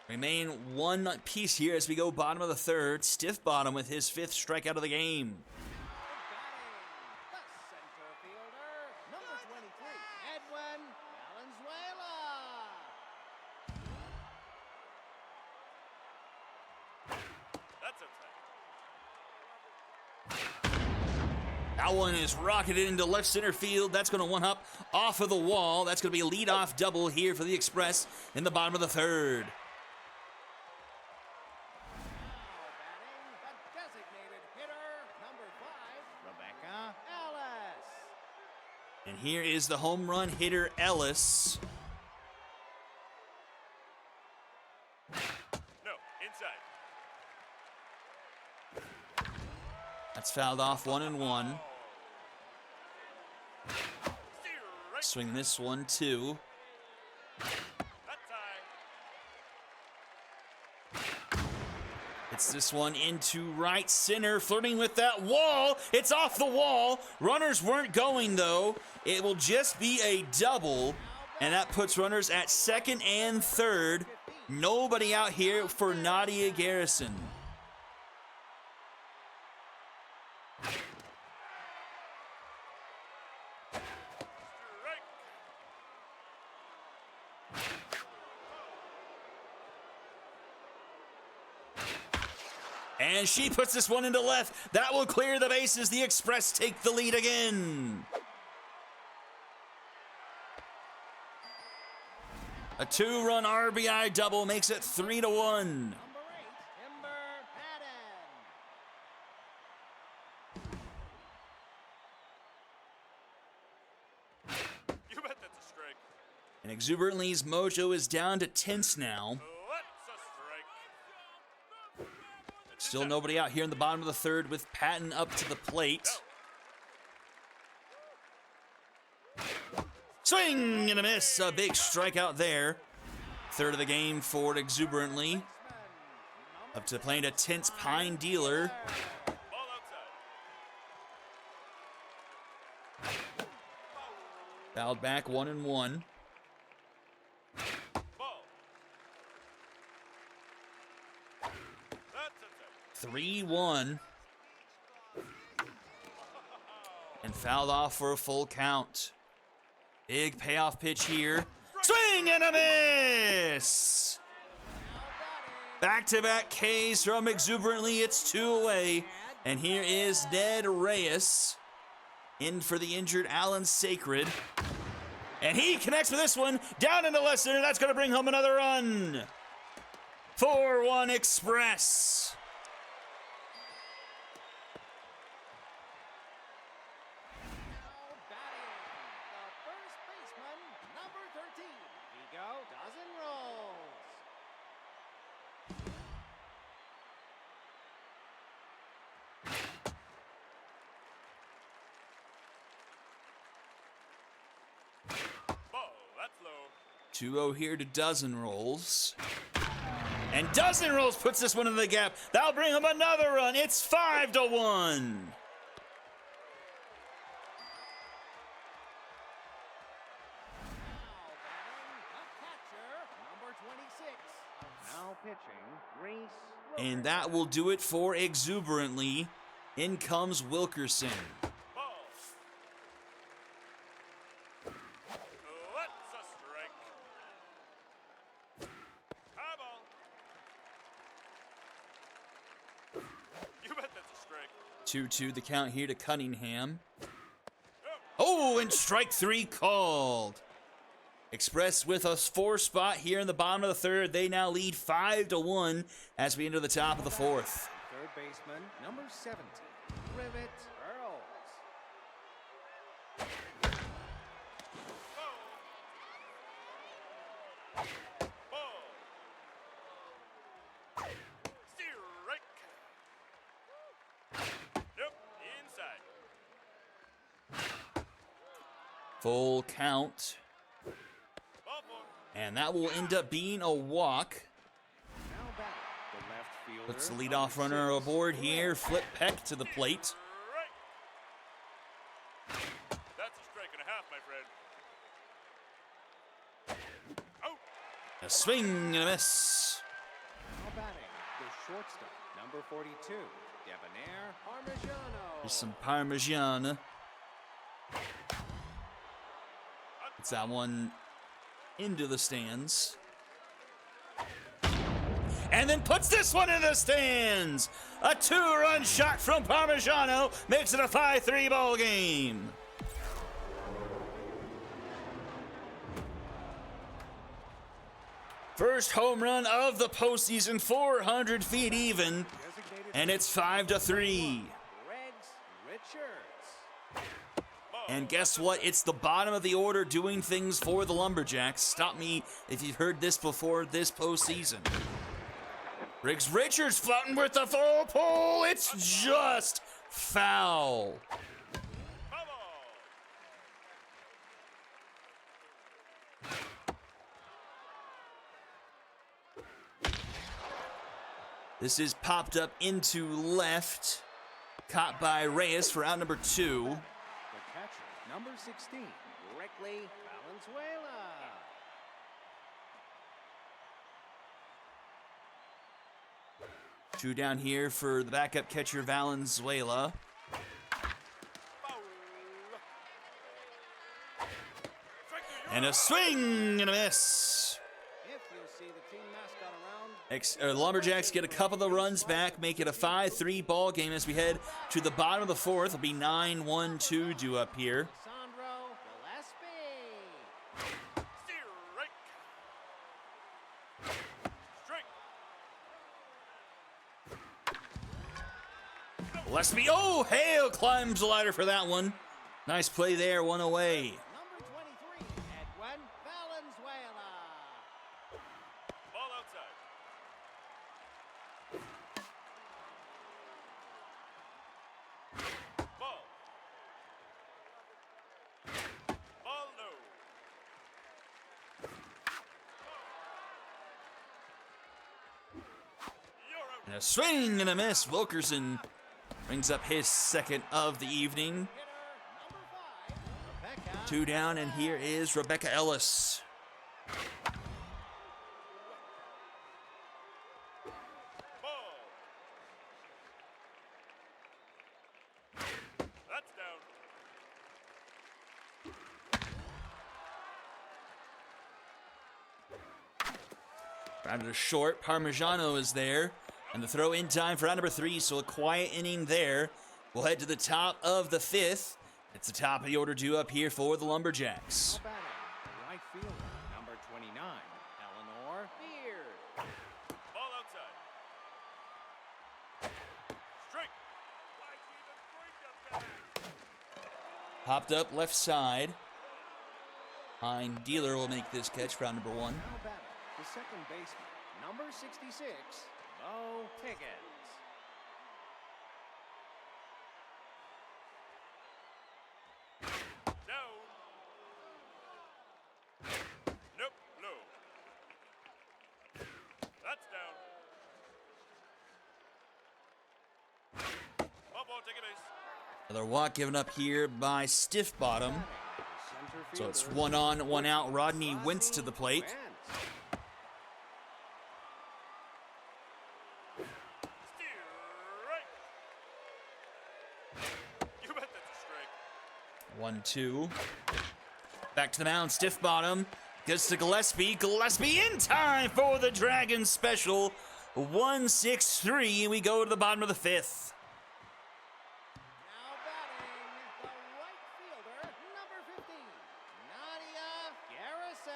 Remain one piece here as we go bottom of the third. Stiff bottom with his 5th strikeout of the game. The center fielder, number 23, Edwin Valenzuela. That's a That one is rocketed into left center field. That's going to one-up off of the wall. That's going to be a leadoff double here for the Express in the bottom of the third. Now batting, the designated hitter, number 5, Rebecca Ellis. And here is the home run hitter, Ellis. no. Inside. That's fouled off 1-1. Strike. Swing this one, too. That's high. It's this one into right center, flirting with that wall. It's off the wall. Runners weren't going, though. It will just be a double, and that puts runners at second and third. Nobody out here for Nadia Garrison. Strike. And she puts this one into left. That will clear the bases. The Express take the lead again. A 2-run RBI double makes it 3-1. Number 8, Timber Patton. You bet that's a strike. And Exuberantly's mojo is down to tenths now. That's a strike. Still nobody out here in the bottom of the third with Patton up to the plate. Swing and a miss. A big strikeout there. Third of the game for Exuberantly. Up to the plate, a tense Pine Dealer. Ball outside. Fouled back 1-1. Ball. 3-1. And fouled off for a full count. Big payoff pitch here. Swing and a miss! Back-to-back Ks from Exuberantly. It's 2 away. And here is Ned Reyes. In for the injured Alan Sacred. And he connects with this one. Down into left center. That's going to bring home another run. 4-1 Express. Now batting, the first baseman, number 13, Vigo Dozen Rolls. Ball. That's low. 2-0 here to Dozen Rolls. And Dozen Rolls puts this one in the gap. That'll bring him another run. It's 5-1. Now pitching, Reese. And that will do it for Exuberantly. In comes Wilkerson. Ball. That's a strike. High ball. You bet that's a strike. 2-2 the count here to Cunningham. Oh, and strike 3 called. Express with a 4 spot here in the bottom of the third. They now lead 5-1 as we enter the top of the fourth. third baseman, number 70, Rivet Earls. Ball. Strike. Nope, inside. Full count. Ball four. And that will end up being a walk. Now batting, the left fielder. Puts the leadoff runner aboard here. Flip Peck to the plate. Strike. That's a strike and a half, my friend. Out. A swing and a miss. Now batting, the shortstop, number 42, Debonair Parmigiano. There's some Parmesan. It's that one into the stands. And then puts this one in the stands. A 2-run shot from Parmigiano makes it a 5-3 ball game. First home run of the postseason, 400 feet even, and it's 5-3. Regs Richards. And guess what? It's the bottom of the order doing things for the Lumberjacks. Stop me if you've heard this before this postseason. Riggs Richards floating with the full pull. It's just foul. This is popped up into left. Caught by Reyes for out number 2. The catcher, number 16, Reckley Valenzuela. Two down here for the backup catcher Valenzuela. And a swing and a miss. If you'll see the team mascot around. Lumberjacks get a couple of the runs back, make it a 5-3 ball game as we head to the bottom of the fourth. It'll be 9-1-2 due up here. Sandro Gillespie. Strike. Gillespie, oh, Hale climbs the ladder for that one. Nice play there, one away. Number 23, Edwin Valenzuela. Ball outside. Ball. Ball low. You're out. And a swing and a miss. Wilkerson brings up his second of the evening. Hitter number 5, Rebecca. Two down, and here is Rebecca Ellis. Ball. That's down. Grounded to short. Parmigiano is there. And the throw in time for round number 3, so a quiet inning there. We'll head to the top of the 5th. It's the top of the order due up here for the Lumberjacks. Now batting, right fielder, number 29, Eleanor Beard. Ball outside. Strike. Why even bring them back? Popped up left side. Hein Dealer will make this catch for round number 1. Now batting, the second baseman, number 66, Mo Higgins. Down. Nope, low. That's down. Ball, take a base. Another walk given up here by Stiff Bottom. Center So it's fielder, 1 on, 1 out. Rodney Wentz to the plate. Wentz. Strike. You bet that's a strike. 1-2. Back to the mound. Stiff Bottom. Gets to Gillespie. Gillespie in time for the Dragons special. 1-6-3. We go to the bottom of the 5th. Now batting, the right fielder, number 15, Nadia Garrison.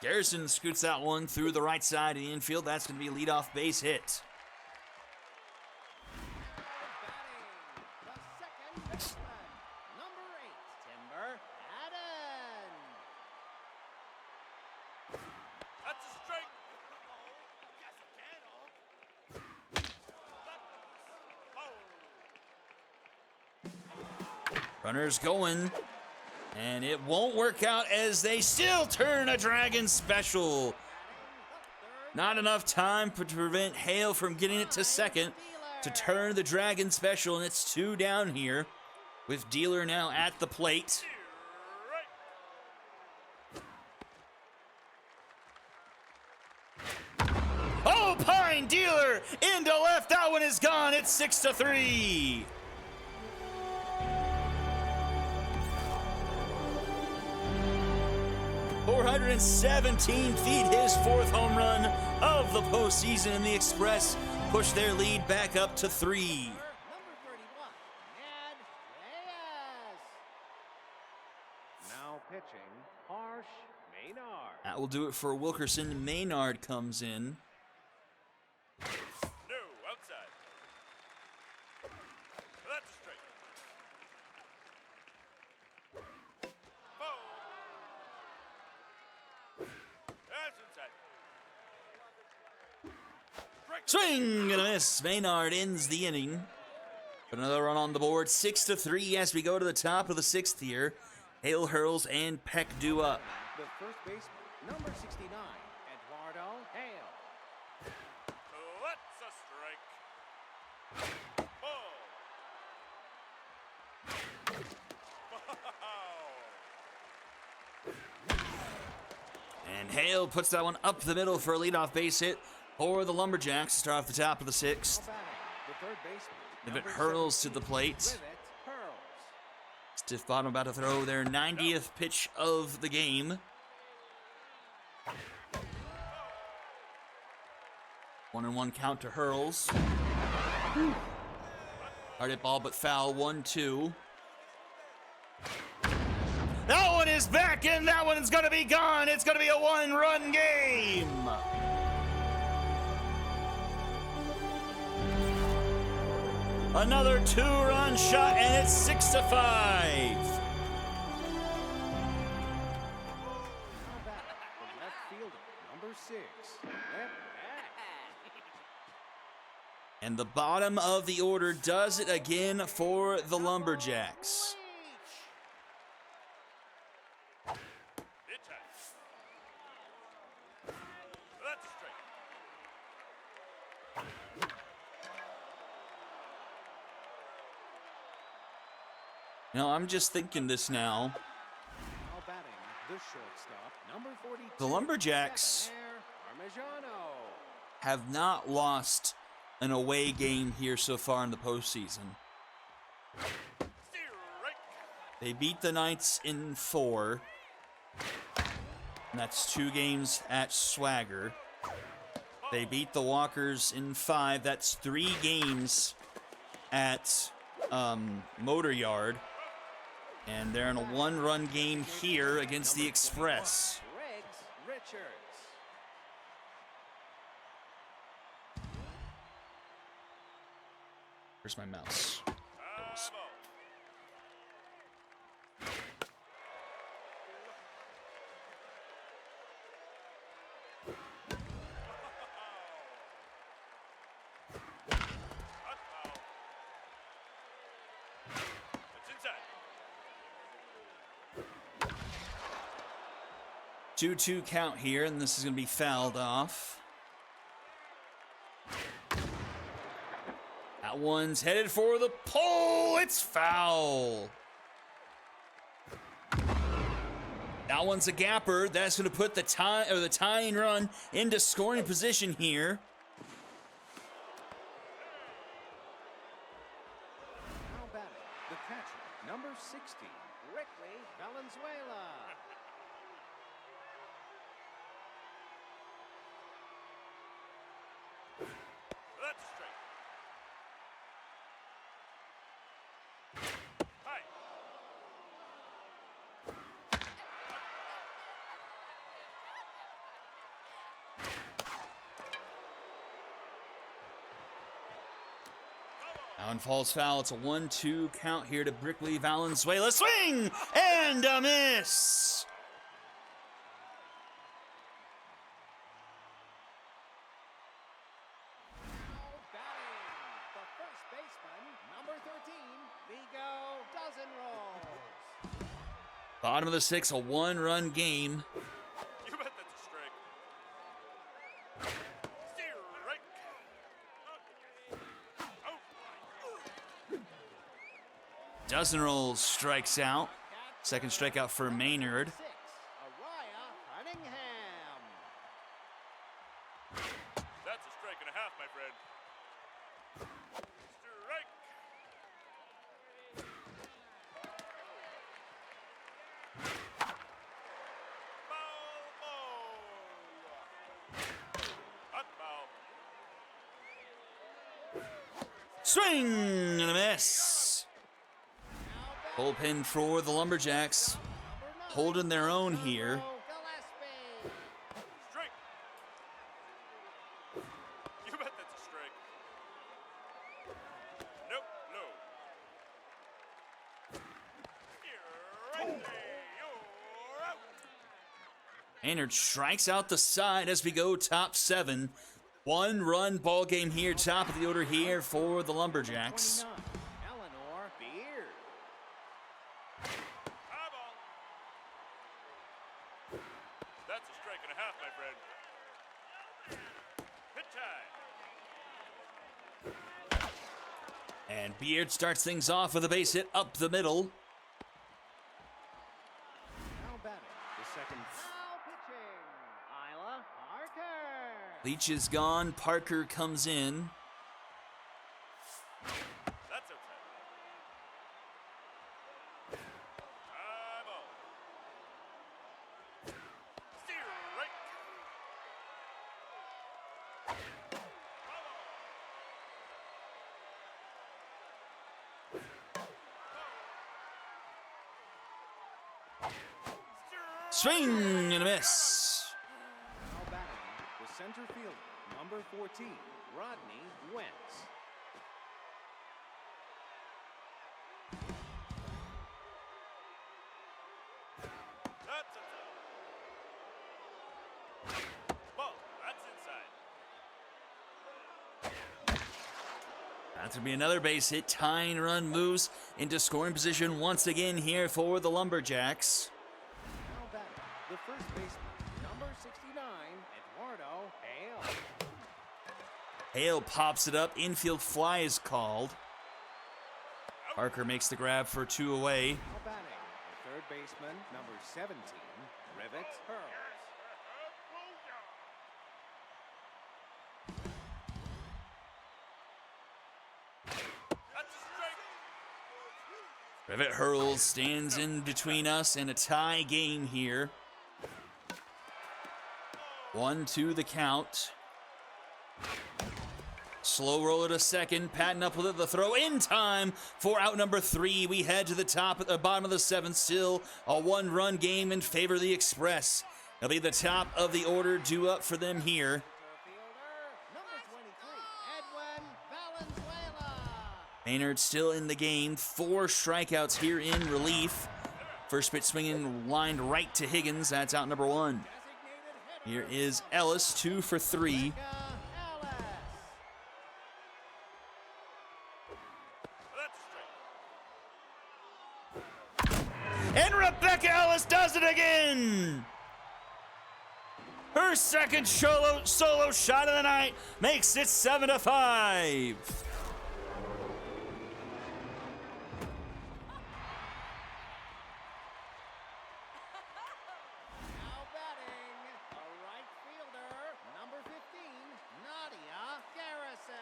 Garrison scoots that one through the right side of the infield. That's going to be a leadoff base hit. Batting, the second baseman, number 8, Timber Adden. That's a strike. Runners going, and it won't work out as they still turn a Dragon special. Not enough time to prevent Hale from getting it to second to turn the Dragon special, and it's 2 down here with Dealer now at the plate. Oh, Pine Dealer into left. That one is gone. It's 6-3. .417 feet, his 4th home run of the postseason, and the Express push their lead back up to 3. Number 31, Ned Reyes. Now pitching, Harsh Maynard. That will do it for Wilkerson. Maynard comes in. No, outside. That's a strike. Ball. That's inside. Swing and a miss. Maynard ends the inning. But another run on the board. 6-3 as we go to the top of the 6th here. Hale hurls and Peck do up. The first baseman, number 69, Eduardo Hale. That's a strike. Ball. Wow. And Hale puts that one up the middle for a leadoff base hit for the Lumberjacks to start off the top of the 6th. Batting, the third baseman, If it number hurls to the 17, plate. Rivet Hurls. Stiff bottom about to throw their 90th pitch of the game. 1-1 count to Hurls. Hard hit ball but foul. 1-2. That one is back and that one is going to be gone. It's going to be a 1-run game. Another 2-run shot, and it's 6-5. Now batting, the left fielder, number 6, Rhett Peck. And the bottom of the order does it again for the Lumberjacks. Pitch high. That's a strike. Now, I'm just thinking this now. Now batting, the shortstop, number 42. The Lumberjacks Parmigiano. have not lost an away game here so far in the postseason. Strike. They beat the Knights in 4. And that's 2 games at Swagger. They beat the Walkers in 5. That's 3 games at Motor Yard. And they're in a 1-run game here against the Express. Riggs Richards. Where's my mouse? There it is. Ball. That's foul. It's inside. 2-2 count here, and this is going to be fouled off. That one's headed for the pole. It's foul. That one's a gapper. That's going to put the tying run into scoring position here. Now batting, the catcher, number 60, Rickley Valenzuela. That's a strike. High. Down falls foul. It's a 1-2 count here to Brickley Valenzuela. Swing and a miss. Now batting, the first baseman, number 13, Vigo Dozenrolls. Bottom of the 6th, a 1-run game. You bet that's a strike. Strike. Out. Dozenrolls strikes out. Second strikeout for Maynard. 6, Araya Cunningham. That's a strike and a half, my friend. Strike. Foul ball. Hot foul. Swing and a miss. Bullpen for the Lumberjacks. Holding their own here. Gillespie. Strike. You bet that's a strike. Nope, no. Strike. You're out. Maynard strikes out the side as we go top 7. 1-run ball game here, top of the order here for the Lumberjacks. 29, Eleanor Beard. High ball. That's a strike and a half, my friend. Hit tie. And Beard starts things off with a base hit up the middle. Now batting, the second. Now pitching, Isla Parker. Leach is gone. Parker comes in. That's outside. High ball. Strike. Swing and a miss. Now batting, the center fielder, number 14, Rodney Wentz. That's outside. Ball. That's inside. That's going to be another base hit. Tying run moves into scoring position once again here for the Lumberjacks. Now batting, the first baseman, number 69, Eduardo Hale. Hale pops it up. Infield fly is called. Parker makes the grab for 2 away. Now batting, the third baseman, number 17, Rivet Hurls. That's a strike. Rivet Hurls stands in between us and a tie game here. 1-2 the count. Slow roller to second, Patton up with it, the throw in time for out number 3. We head to the top at the bottom of the 7th, still a 1-run game in favor of the Express. It'll be the top of the order due up for them here. Fielder, number 23, Edwin Valenzuela. Maynard still in the game, 4 strikeouts here in relief. First pitch swinging lined right to Higgins, that's out number 1. Here is Ellis, 2 for 3. That's a strike. And Rebecca Ellis does it again! Her second solo shot of the night makes it 7-5. Now batting, a right fielder, number 15, Nadia Garrison.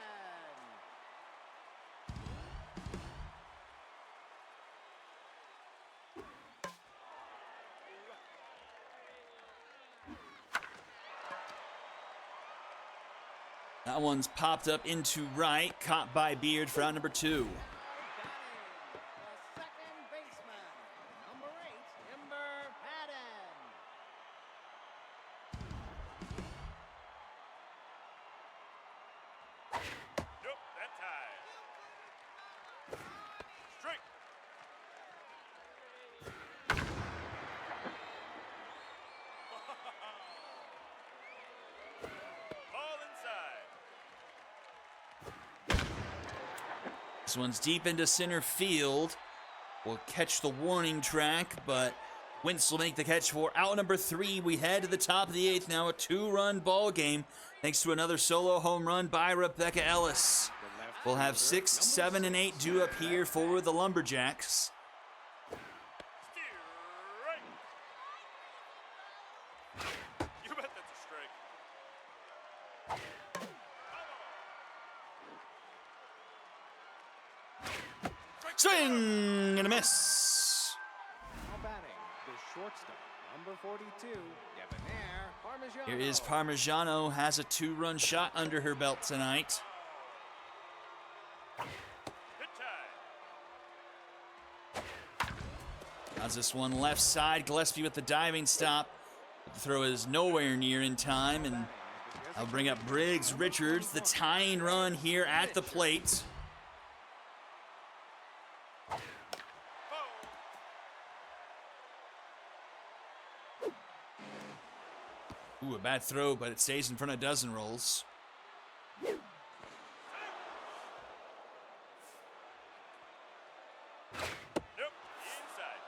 That one's popped up into right, caught by Beard for out number 2. Now batting, the second baseman, number 8, Timber Patton. Nope, that tie. This one's deep into center field. Will catch the warning track, but Wentz will make the catch for out number 3. We head to the top of the 8th now, a 2-run ball game, thanks to another solo home run by Rebecca Ellis. We'll have 6, 7, and 8 due up here for the Lumberjacks. You bet that's a strike. Swing and a miss. Now batting, the shortstop, number 42, Debonair Parmigiano. Here is Parmigiano, has a 2-run shot under her belt tonight. Hit tag. How's this one left side? Gillespie with the diving stop. The throw is nowhere near in time, and I'll bring up Briggs Richards, the tying run here at the plate. Ooh, a bad throw, but it stays in front of dozen rolls. Nope, inside.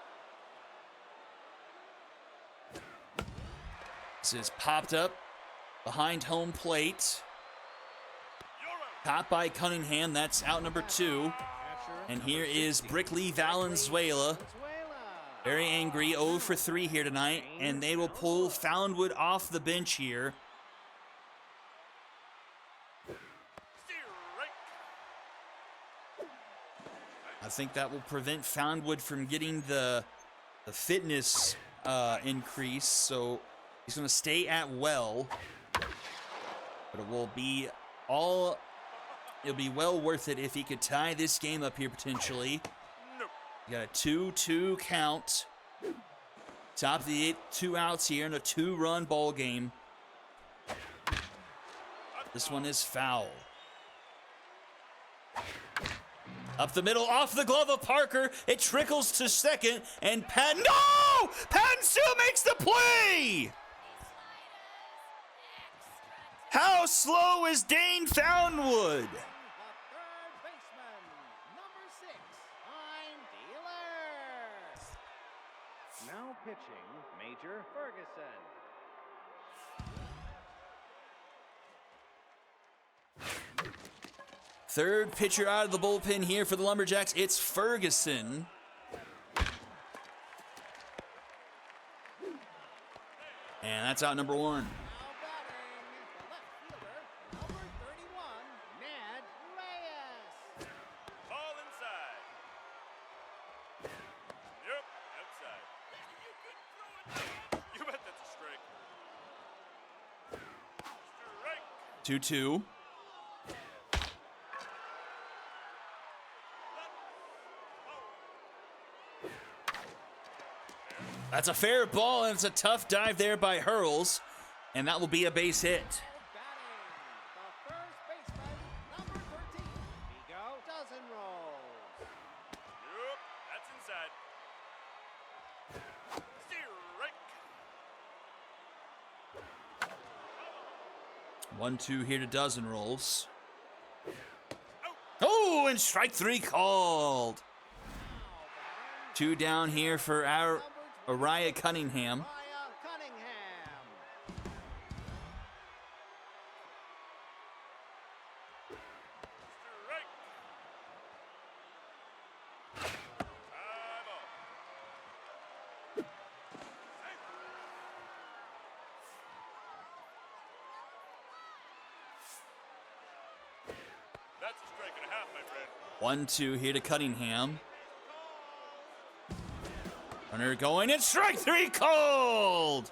This is popped up behind home plate. Caught by Cunningham, that's out number 2. And here is Brickley Valenzuela. Very angry, 0 for 3 here tonight, and they will pull Foundwood off the bench here. I think that will prevent Foundwood from getting the fitness increase, so he's going to stay at well. But it will be it'll be well worth it if he could tie this game up here potentially. You got a 2-2 count. Top of the 8th, 2 outs here in a 2-run ball game. This one is foul. Up the middle, off the glove of Parker. It trickles to second, and no! Patton still makes the play! How slow is Dane Foundwood? Now pitching, Major Ferguson. Third pitcher out of the bullpen here for the Lumberjacks. It's Ferguson. And that's out number 1. Now batting, the left fielder, number 31, Ned Reyes. Ball inside. Yep, outside. You bet that's a strike. Strike. 2-2. That's a fair ball, and it's a tough dive there by Hurls, and that will be a base hit. Batting, the first baseman, number 13, Vigo Dozen Rolls. Yep, that's inside. Strike. 1-2 here to Dozen Rolls. Oh, and strike 3 called. 2 down here for our Araya Cunningham. Ryan Cunningham. Strike. Eyeball. That's a strike and a half, my friend. 1-2 here to Cunningham. Runner going, and strike 3 called!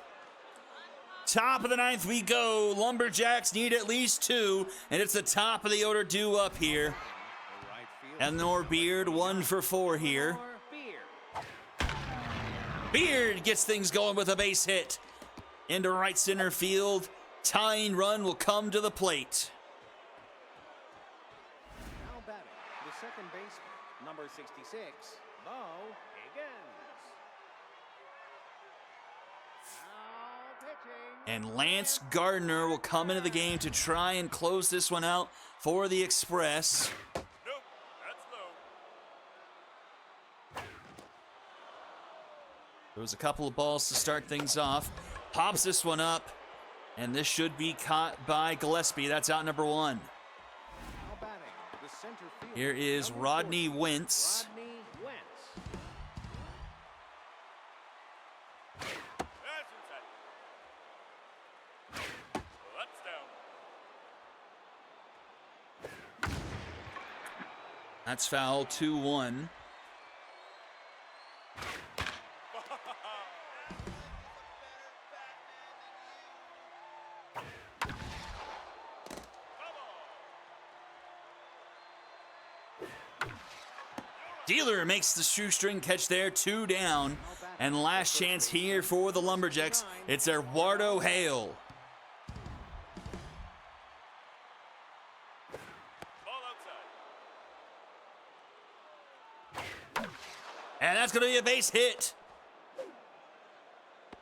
Top of the 9th we go. Lumberjacks need at least 2, and it's the top of the order due up here. The right fielder, And Norbeard 1 for 4 here. Beard. Beard gets things going with a base hit. Into right center field. Tying run will come to the plate. Now batting, the second baseman, number 66, Bo Higgins. Now pitching. And Lance Gardner will come into the game to try and close this one out for the Express. Nope, that's low. Throws a couple of balls to start things off. Pops this one up. And this should be caught by Gillespie. That's out number 1. Now batting, the center fielder, Here is number Rodney 40, Wentz. Rodney Wentz. That's inside. That's down. That's foul, 2-1. Dealer makes the shoestring catch there, 2 down. And last chance here for the Lumberjacks. It's Eduardo Hale. Ball outside. And that's going to be a base hit.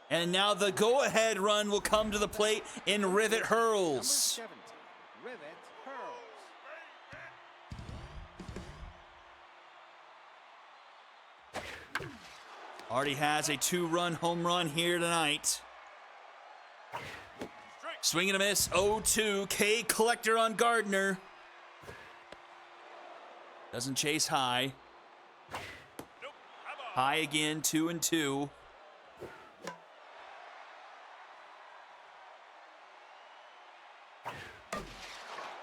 And now the go-ahead run will come to the plate in Rivet Number Hurls. 70, Rivet Hurls. Already has a 2-run home run here tonight. Swing and a miss, 0-2. K collector on Gardner. Doesn't chase high. Nope. I'm on. High again, 2-2.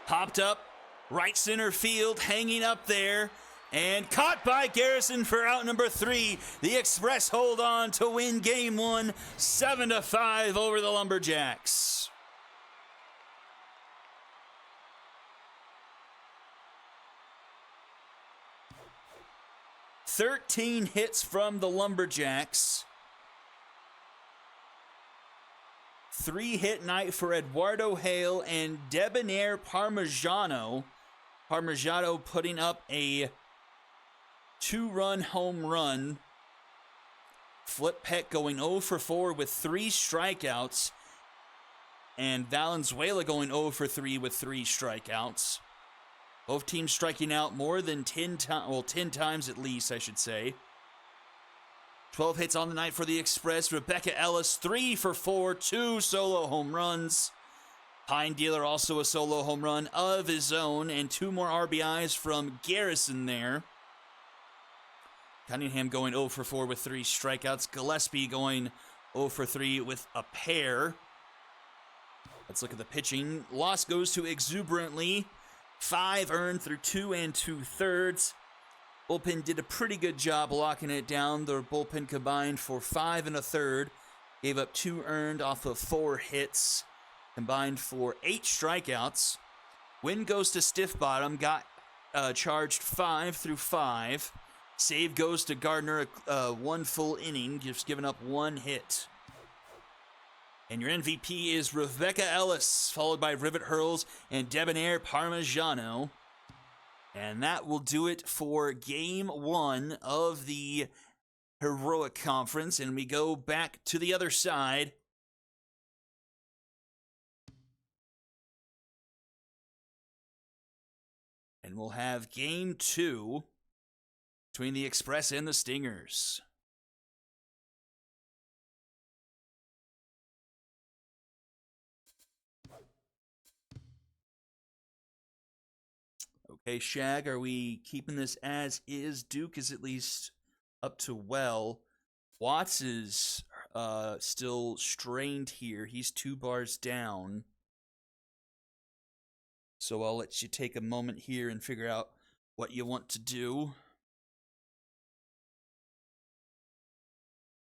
Popped up, right center field, hanging up there, and caught by Garrison for out number 3. The Express hold on to win game 1, 7-5 over the Lumberjacks. "13 hits from the Lumberjacks. 3-hit night for Eduardo Hale and Debonair Parmigiano. Parmigiano putting up a 2-run home run. Flip Peck going 0 for 4 with 3 strikeouts. And Valenzuela going 0 for 3 with 3 strikeouts. Both teams striking out more than 10 times, well, 10 times at least, I should say. 12 hits on the night for the Express. Rebecca Ellis, 3 for 4, 2 solo home runs. Pine Dealer also a solo home run of his own, and 2 more RBIs from Garrison there. Cunningham going 0 for 4 with 3 strikeouts. Gillespie going 0 for 3 with a pair. Let's look at the pitching. Loss goes to Exuberantly. 5 earned through 2 2/3. Bullpen did a pretty good job locking it down. Their bullpen combined for 5 1/3. Gave up 2 earned off of 4 hits. Combined for 8 strikeouts. Win goes to Stiff Bottom. Got charged 5 through 5. Save goes to Gardner. 1 full inning. Just giving up 1 hit. And your MVP is Rebecca Ellis, followed by Rivet Hurls and Debonair Parmigiano. And that will do it for game 1 of the Heroic Conference. And we go back to the other side. And we'll have game 2 between the Express and the Stingers. Okay, Shag, are we keeping this as is? Duke is at least up to well. Watts is still strained here. He's 2 bars down. So I'll let you take a moment here and figure out what you want to do.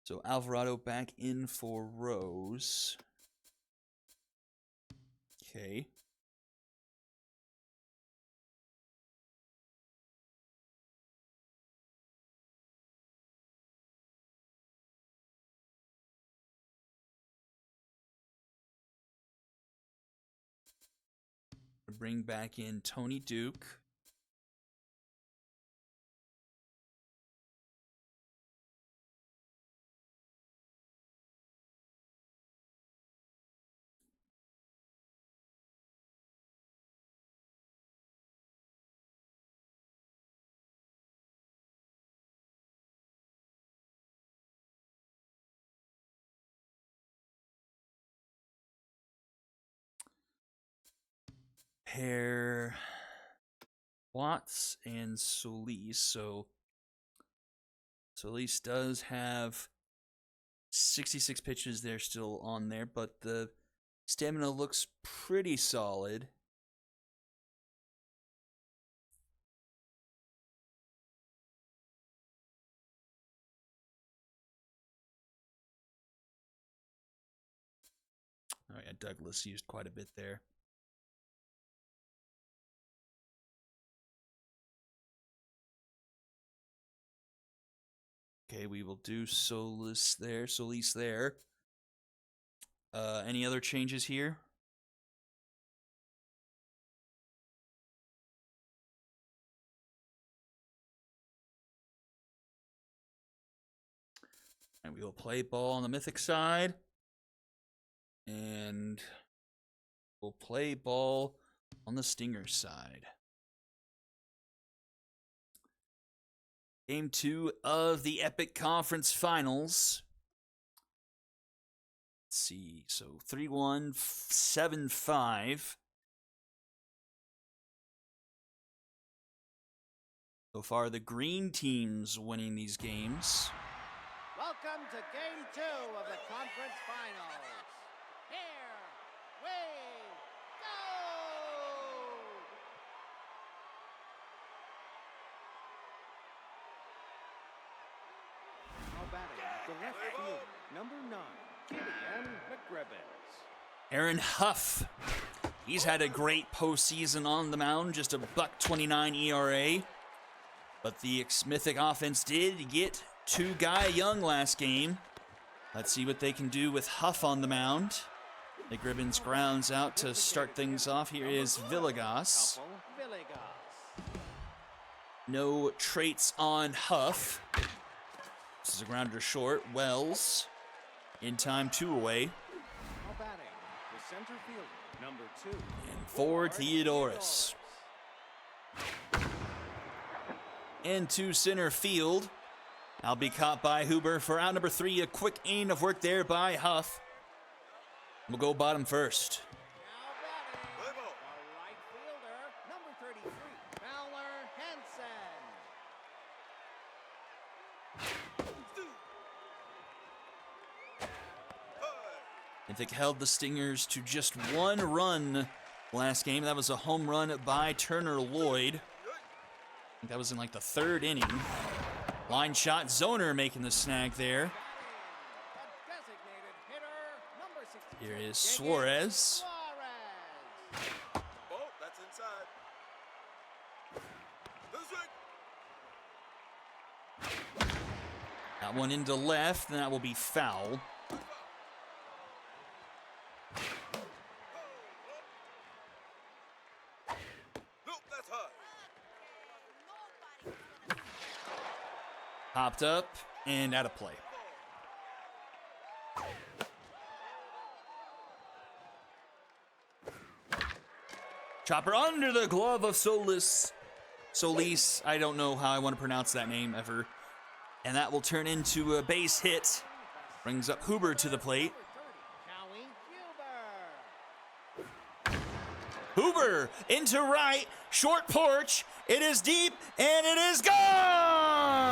So Alvarado back in for Rose. Okay. Bring back in Tony Duke. compare Watts and Solis. So Solis does have 66 pitches there still on there, but the stamina looks pretty solid. Oh yeah, Douglas used quite a bit there. Okay, we will do Solis there. Any other changes here? And we will play ball on the Mythic side. And we'll play ball on the Stinger side. Game 2 of the Epic Conference Finals. Let's see, so 3-1, 7-5. So far, the green team's winning these games. Welcome to Game 2 of the Conference Finals. Here we go! Now batting, the left field, number 9, Gideon McGribbons. Aaron Huff. He's had a great postseason on the mound, just a .129 ERA. But the Mythic offense did get to Guy Young last game. Let's see what they can do with Huff on the mound. McGribbons grounds out to start things off. Here is Villegas. No traits on Huff. This is a grounder short. Wells in time, 2 away. Now batting, the center fielder, number 2. And for Theodoris. Into center field. I'll be caught by Huber for out number 3. A quick aim of work there by Huff. We'll go bottom first. Now batting, the right fielder, number 33, Fowler Henson. Mythic held the Stingers to just 1 run last game. That was a home run by Turner Lloyd. I think that was in like the 3rd inning. Line shot, Zoner making the snag there. Here is Suarez. Oh, that's inside. That one into left, and that will be foul. Nope, that's high. Popped up and out of play. Chopper under the glove of Solis. Solis, I don't know how I want to pronounce that name ever. And that will turn into a base hit. Brings up Huber to the plate. Huber into right, short porch. It is deep, and it is gone!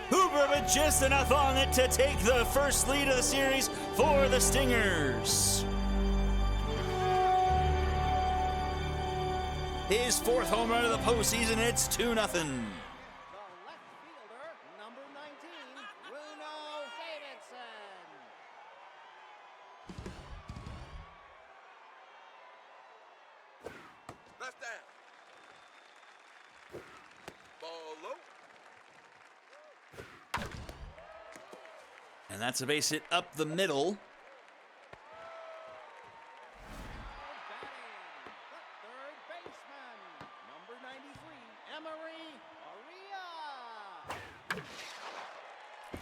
Huber with just enough on it to take the first lead of the series for the Stingers. His 4th home run of the postseason, it's 2-0. The left fielder, number 19, Bruno Davidson. Left down. Ball low. And that's a base hit up the middle.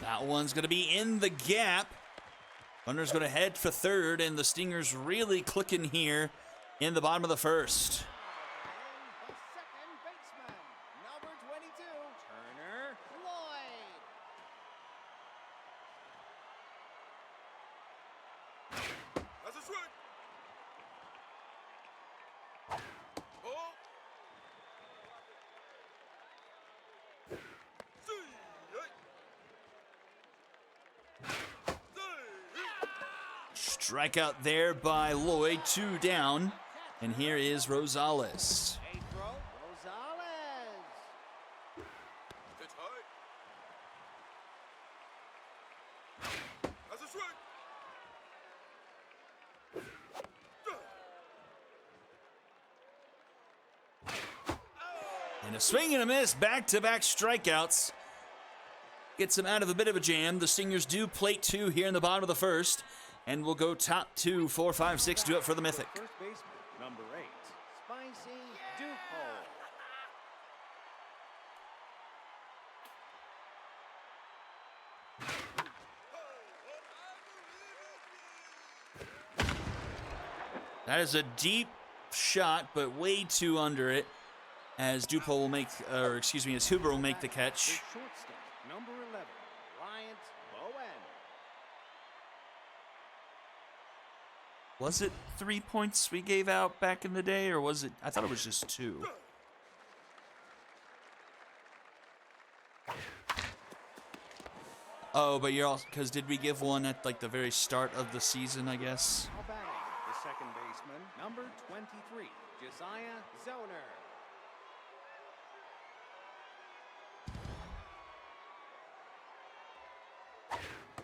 That one's going to be in the gap. Runner's going to head for 3rd, and the Stingers really clicking here in the bottom of the 1st. The second baseman, number 22, Turner Lloyd. That's a swing. Strikeout there by Lloyd, 2 down. And here is Rosales. A throw, Rosales. It's high. That's a strike. And a swing and a miss, back-to-back strikeouts. Gets them out of a bit of a jam. The Stingers do plate 2 here in the bottom of the first. And we'll go top 2, 4, 5, 6 to it for the Mythic. First baseman, number 8, Spicy Ducole. That is a deep shot, but way too under it. As Dupol will make, as Huber will make the catch. The shortstop, number 11, Bryant Bowen. Was it 3 points we gave out back in the day, or was it? I thought it was just 2. Oh, but you're also, because did we give one at like the very start of the season, I guess? Now batting, the second baseman, number 23, Josiah Zoner.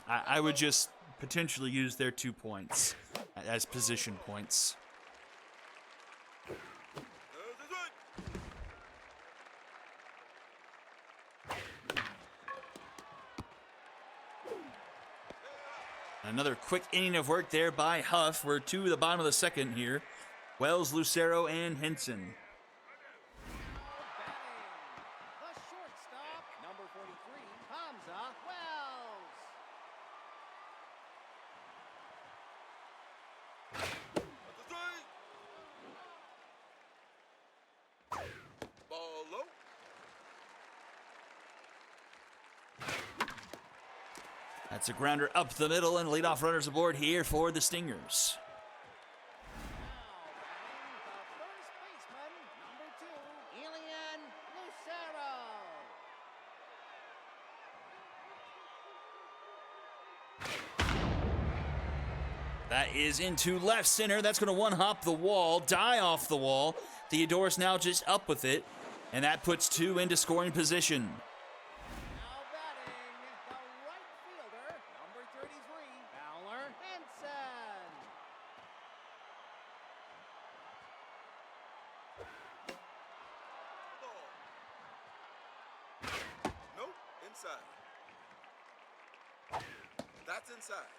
I would just potentially use their 2 points as position points. Another quick inning of work there by Huff. We're to the bottom of the second here. Wells, Lucero, and Henson. The shortstop, number 43, Hamza Wells. Ball low. That's a grounder up the middle, and leadoff runners aboard here for the Stingers. Now batting, the first baseman, number 2, Elian Lucero. That is into left center. That's going to one-hop the wall, die off the wall. Theodoros now just up with it, and that puts 2 into scoring position. Now batting, the right fielder, number 33, Fowler Henson. Nope, inside. That's inside.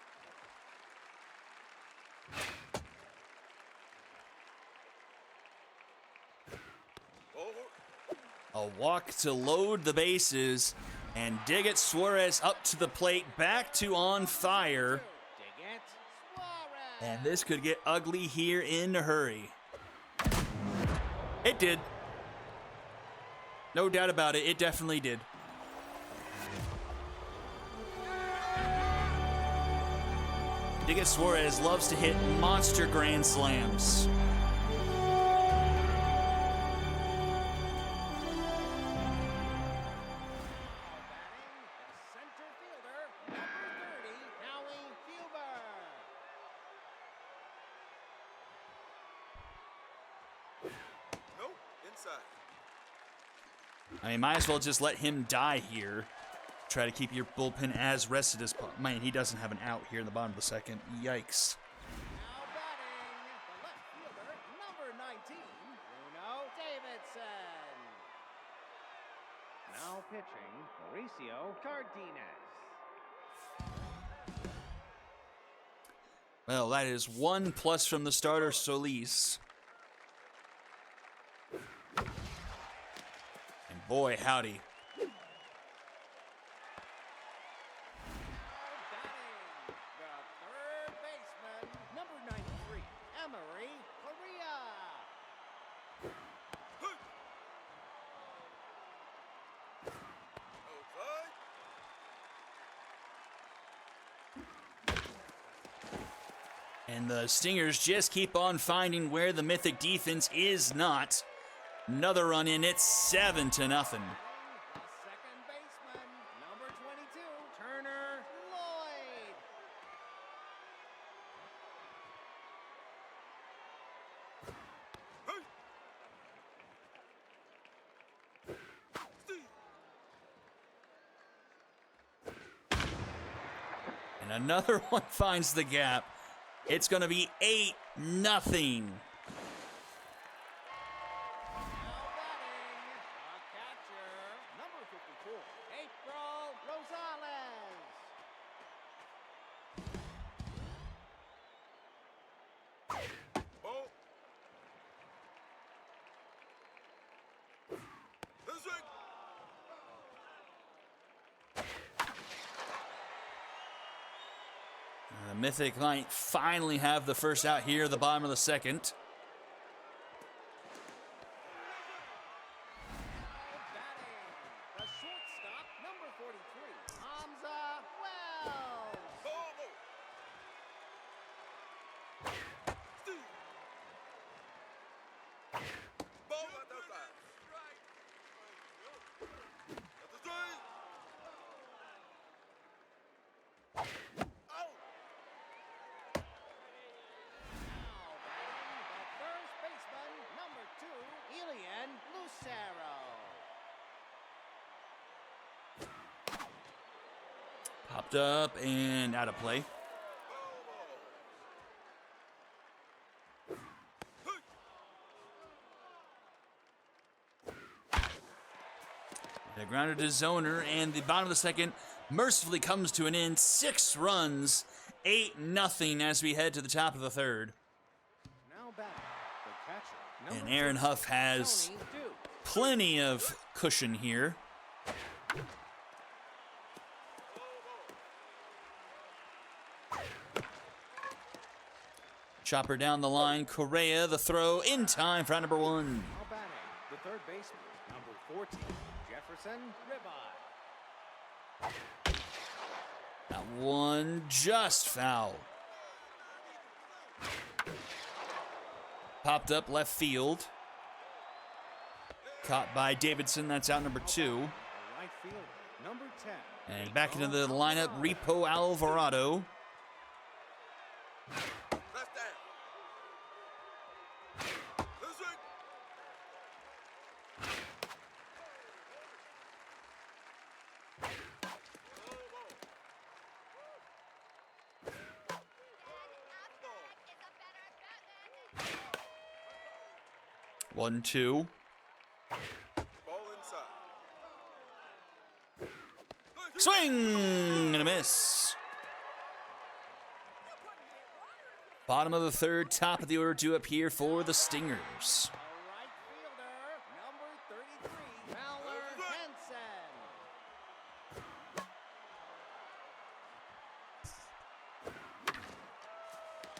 A walk to load the bases, and Diggett Suarez up to the plate, back to on fire. Diggett Suarez. And this could get ugly here in a hurry. It did. No doubt about it, it definitely did. Diggett Suarez loves to hit monster grand slams. Center fielder, number 30, Howie Huber. Nope, inside. I mean, might as well just let him die here. Try to keep your bullpen as rested as possible. Man, he doesn't have an out here in the bottom of the second. Yikes. Now batting, the left fielder, number 19, Bruno Davidson. Now pitching, Mauricio Cardenas. Well, that is 1 plus from the starter, Solis. And boy, howdy. Batting, the third baseman, number 93, Emery Correa. Outside. And the Stingers just keep on finding where the Mythic defense is not. Another run in, it's 7-0. The second baseman, number 22, Turner Lloyd. And another one finds the gap. It's going to be 8-0. Now batting, a catcher, number 54, April Rosales. Ball. This way. The Mythic might finally have the first out here at the bottom of the second. Batting, the shortstop, number 43, Hamza Wells. Ball. Steve. Ball right outside. That's the strike. Out. Now batting, the first baseman, number 2, Elian Lucero. Popped up and out of play. The grounded to zoner, and the bottom of the second mercifully comes to an end. 6 runs, 8-0 as we head to the top of the third. Now batting, the catcher, And number Aaron 2, Huff has Tony Duke. plenty of cushion here. Chopper down the line. Correa, the throw in time for out number 1. Now batting, the third baseman, number 14, Jefferson Ribeye. That one just foul. Popped up left field. Caught by Davidson. That's out number 2. A right fielder, number 10. And back into the lineup, Repo Alvarado. Left down. This way. Ball. 1-2. Ball inside. Swing and a miss. Bottom of the third, top of the order due up here for the Stingers. A right fielder, number 33, Fowler Henson.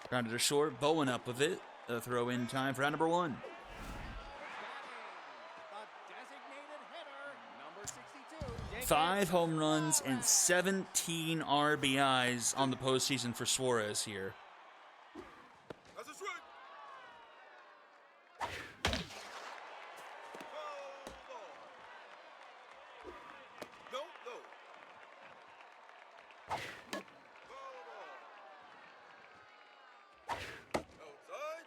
Grounded to short, Bowen up with it. A throw in time for out number 1. Batting, the designated hitter, number 62, 5 home runs and 17 RBIs on the postseason for Suarez here. That's a strike. Foul ball. No, no. Foul ball. Outside.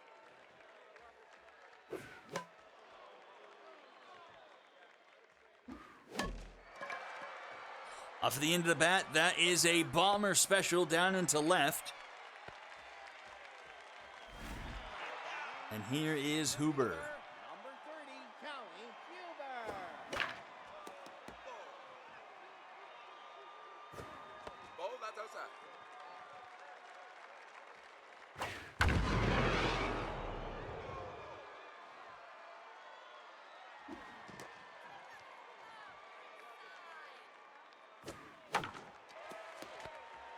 Off of the end of the bat, that is a bomber special down into left. And here is Huber. number 30, Callie Huber. Ball that's outside.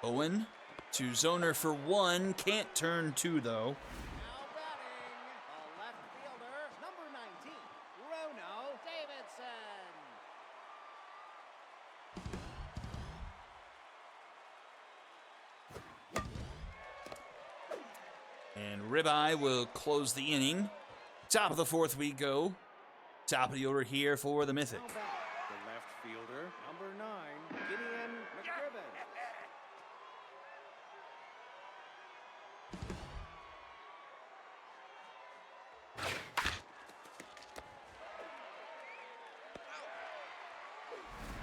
Owen to zoner for 1. Can't turn 2, though. Now batting, the left fielder, number 19, Rono Davidson. And Ribeye will close the inning. Top of the fourth we go. Top of the order here for the Mythic. Now batting, the left fielder, number 9, Gideon McGribbon.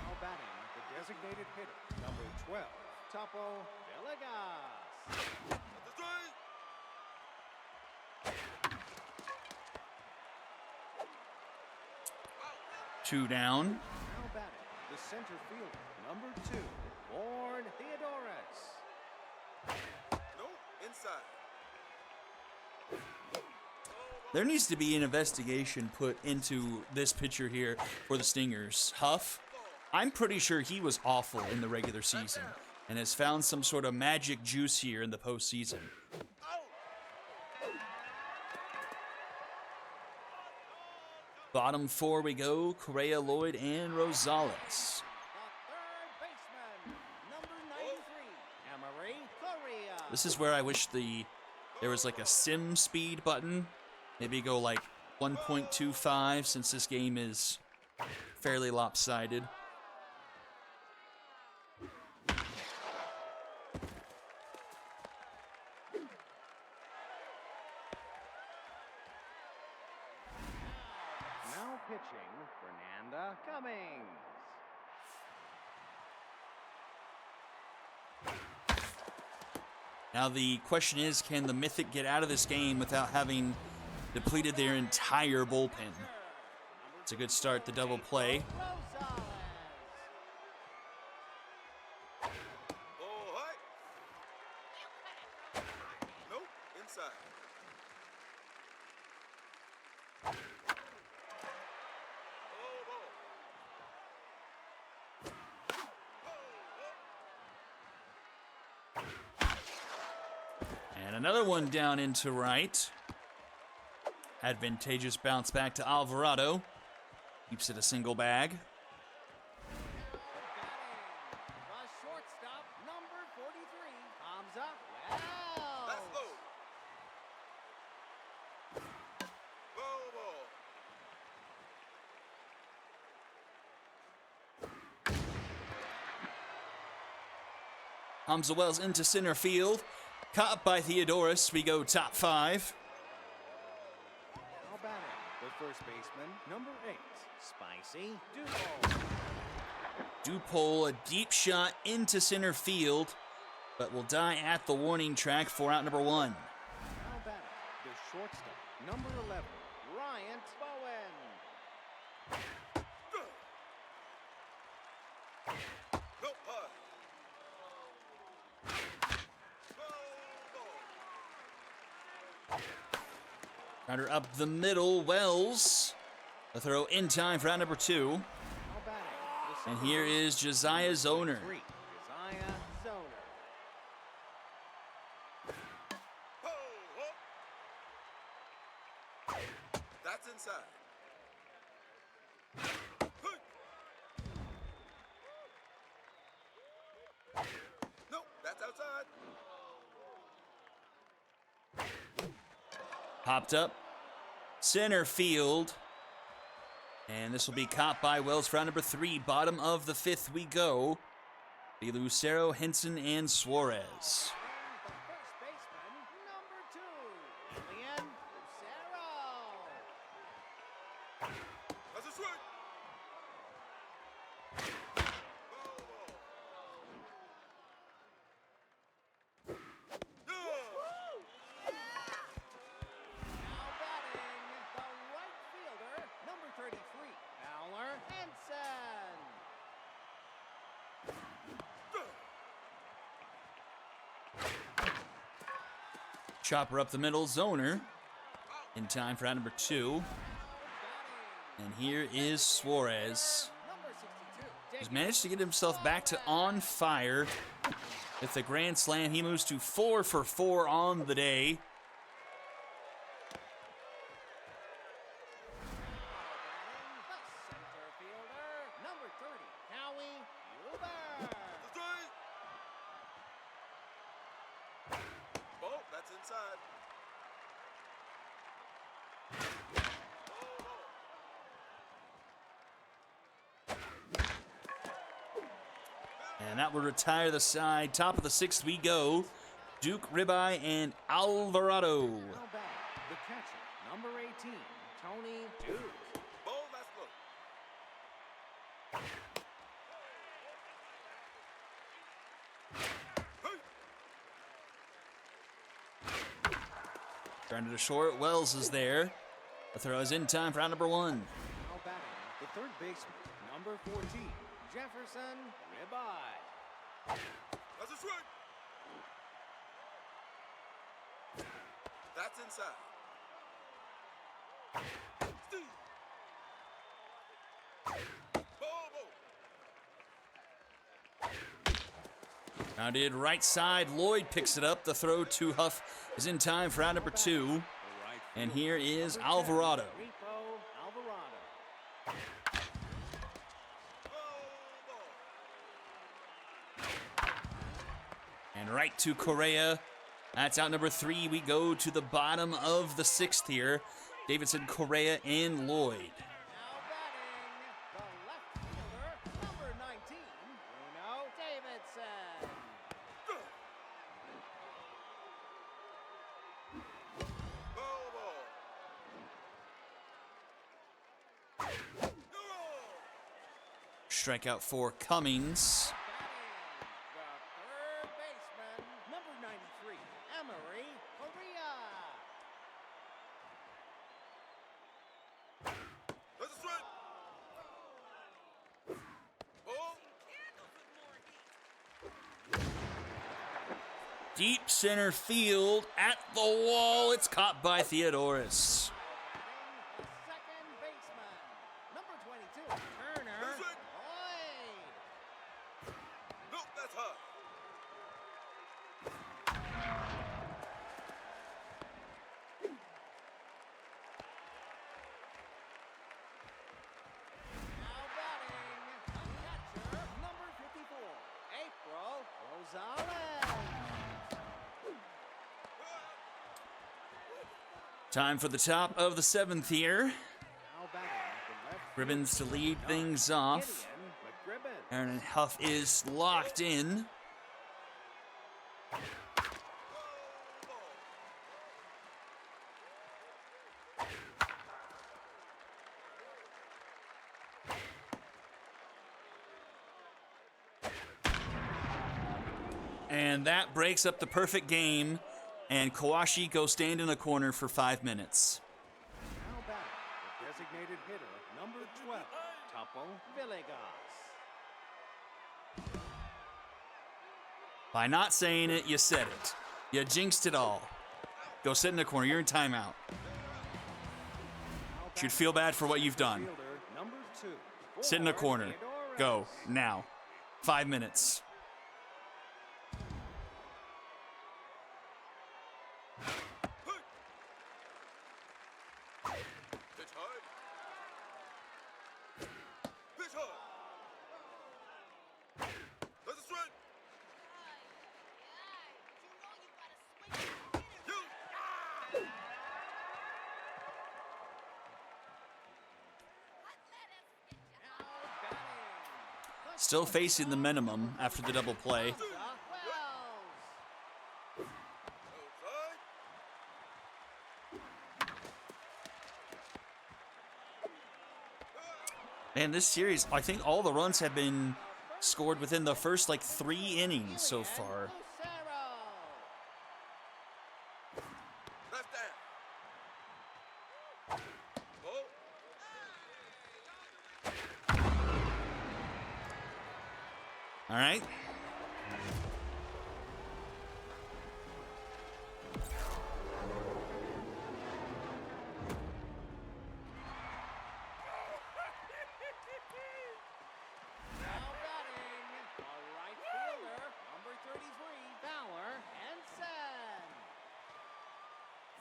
Now batting, the designated hitter, number 12, Topo Vegas. That's a strike. Two down. Now batting, the center fielder, number 2, Lord Theodorus. Nope, inside. There needs to be an investigation put into this pitcher here for the Stingers. Huff, I'm pretty sure he was awful in the regular season and has found some sort of magic juice here in the postseason. Bottom 4 we go, Correa, Lloyd, and Rosales. The third baseman, number 93, Emery Correa. This is where I wish there was like a sim speed button. Maybe go like 1.25 since this game is fairly lopsided. Now pitching, Fernanda Cummings. Now the question is, can the Mythic get out of this game without having depleted their entire bullpen? It's a good start, the double play. Rosales. Oh, hi. Nope, inside. Oh, ball. And another one down into right. Advantageous bounce back to Alvarado. Keeps it a single bag. The shortstop, number 43, Hamza Wells. That's low. Ball. Hamza Wells into center field. Caught by Theodorus. We go top 5. Now batting, the first baseman, number 8, Spicy Duval. Dupole, a deep shot into center field, but will die at the warning track for out number 1. Now batting, the shortstop, number 11, Bryant Bowen. Nope, high. Ball. Rounder up the middle, Wells. A throw in time for out number 2. Now batting, the And center here fielder, is Josiah Zoner. 3, Josiah Zoner. That's inside. Nope, that's outside. Popped up. Center field. And this will be caught by Wells for round number 3. Bottom of the 5th we go. The Lucero, Henson, and Suarez. The first baseman, number 2, Julian Lucero. That's a swing. Now batting, the right fielder, number 33, Fowler Henson. Chopper up the middle, Zoner. In time for round number 2. And here is Suarez. Number 62, He's managed to get himself back to on fire. With the grand slam, he moves to 4 for 4 on the day. the center fielder, number 30, Howie Huber. Ball, that's inside. And that will retire the side. Top of the 6th we go. Duke, Ribeye, and Alvarado. Now batting, the catcher, number 18, Tony Duke. Ball, that's low. Hey. Grounded to short. Wells is there. The throw is in time for out number 1. Now batting, the third baseman, number 14, Jefferson Ribeye. That's a strike. That's inside. Steve. Grounded right side. Lloyd picks it up. The throw to Huff is in time for out number 2. And here is Alvarado. And right to Correa. That's out number 3. We go to the bottom of the 6th here. Davidson, Correa, and Lloyd. Now batting, the left fielder, number 19, Bruno Davidson. Strikeout for Cummings. The third baseman, number 93, Emery Correa. That's a strike. Ball. Deep center field at the wall. It's caught by Theodoris. The second baseman, number 22, Turner Lloyd. Nope, that's high. Now batting, the catcher, number 54, April Rosales. Time for the top of the 7th here. Now batting, the left Ribbons to lead things off. Gideon McGribbon. Aaron Huff is locked in. And that breaks up the perfect game. And Kawashi goes stand in a corner for 5 minutes. Now batting, the designated hitter, number 12, Topo Villegas. By not saying it, you said it. You jinxed it all. Go sit in the corner. You're in timeout. Should feel bad for what you've done. Fielder, number 2, Sit in the corner. Theodoris. Go now. 5 minutes. Pitch high. Pitch high. That's a strike. You. Now batting, the Still facing the minimum after the double play. Wells. Outside. Man, this series, I think all the runs have been scored within the first, 3 innings so far. Lucero. Left down. Ball. All right. Now batting, the right fielder, number 33, Fowler Henson.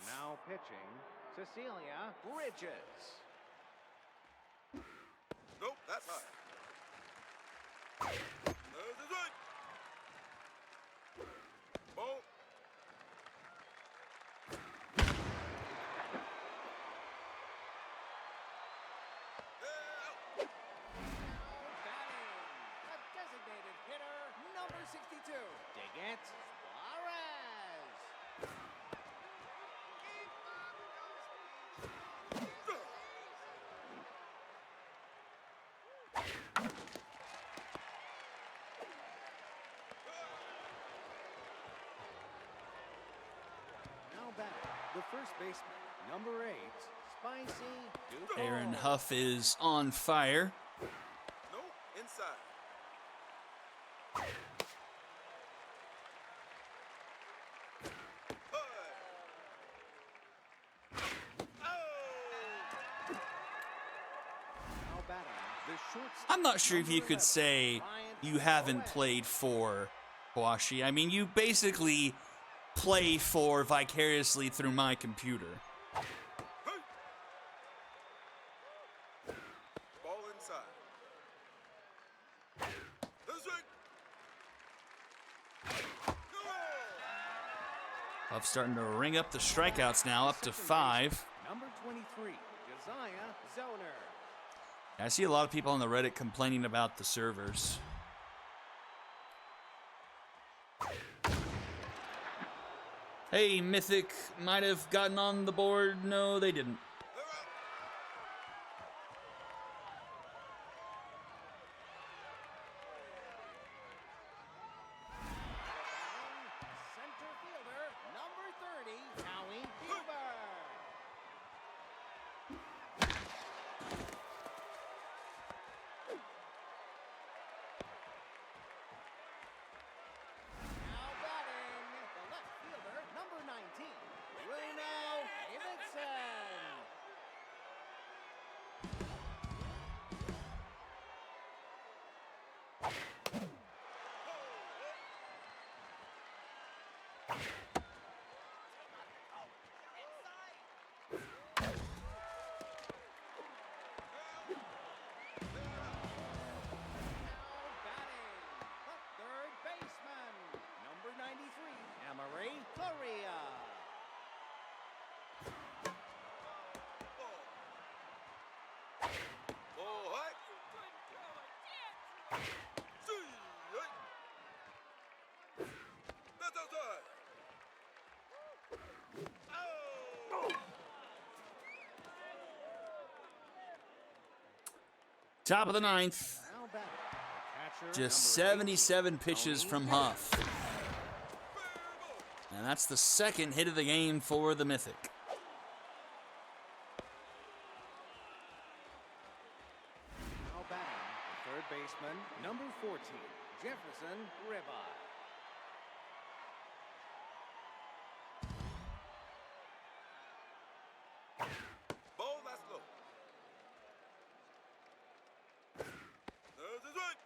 Now pitching, Cecilia Bridges. Nope, that's high. That's a strike. Ball. Now batting, the designated hitter, number 62, Digant Suarez. Now batting, the first baseman, number 8, Spicy Duke. Aaron Huff is on fire. No, inside. Now batting, the shortstop, I'm not sure if you number could 11, say Ryan you haven't Flores. played for Kawashi. I mean, you basically play for vicariously through my computer. Ball inside. That's right. Huff starting to ring up the strikeouts now, up to 5. Number 23, Josiah Zoner. I see a lot of people on the Reddit complaining about the servers. Hey, Mythic might have gotten on the board. No, they didn't. Center fielder, number 30, Howie Huber. Now batting, the left fielder, number 19, Bruno Davidson. Now batting, the third baseman, number 93, Emery Correa. Ball high. See, right. That's outside. Oh. Top of the 9th. Now batting, catcher, Just number 77 18, pitches Tony from Dennis. Huff. And that's the second hit of the game for the Mythic. Now batting, the third baseman, number 14, Jefferson Ribot. Ball that's low. That's right.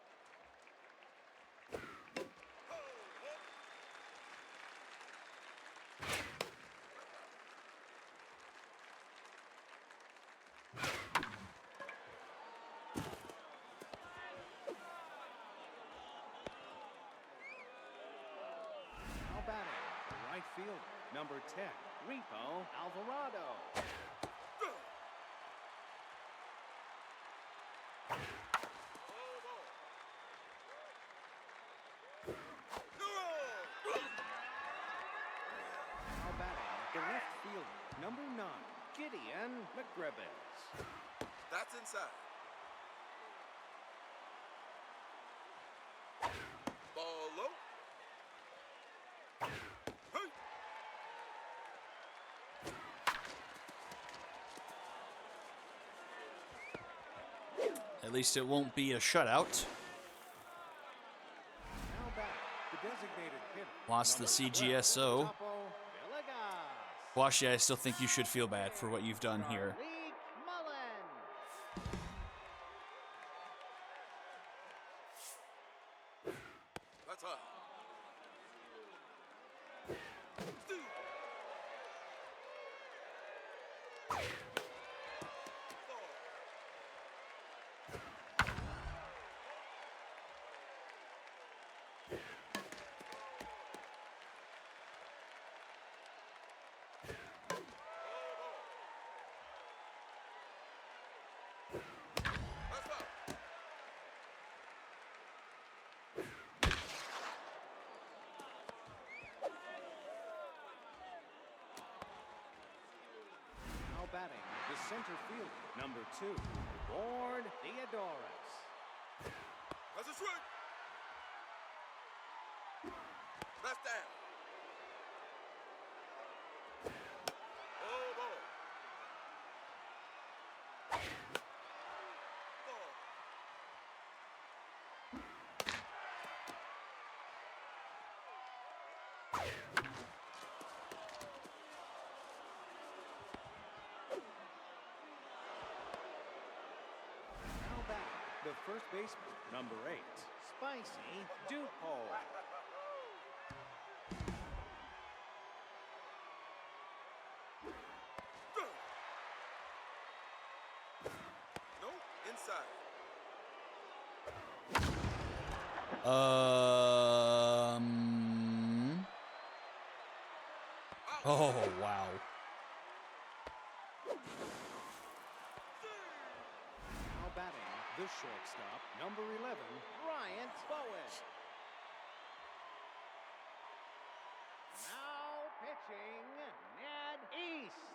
Now batting, the right fielder, number 10, Repo Alvarado. Now batting, the left fielder, number 9, Gideon McGribbons. That's inside. Ball low. Hey. Now At least it won't be a shutout. batting, the designated hitter. Lost the number 12, CGSO. Topo Villegas. Kawashi, I still think you should feel bad for what you've done here. Malik Mullen. That's high. Steal. That's foul. Now batting, the center fielder, number 2, Ward Theodoris. That's a swing. That's down. the first baseman, number 8, Spicy Dupo. No, inside. Oh, wow. Now batting, the shortstop, number 11, Bryant Bowen. Now pitching, Ned East.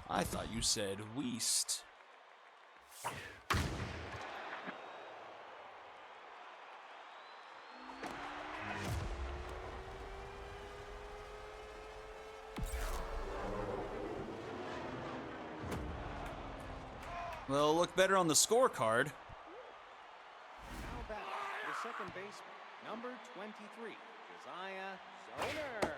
I thought you said Weast. Well, it'll look better on the scorecard. Now batting, the second baseman, number 23, Josiah Zoner.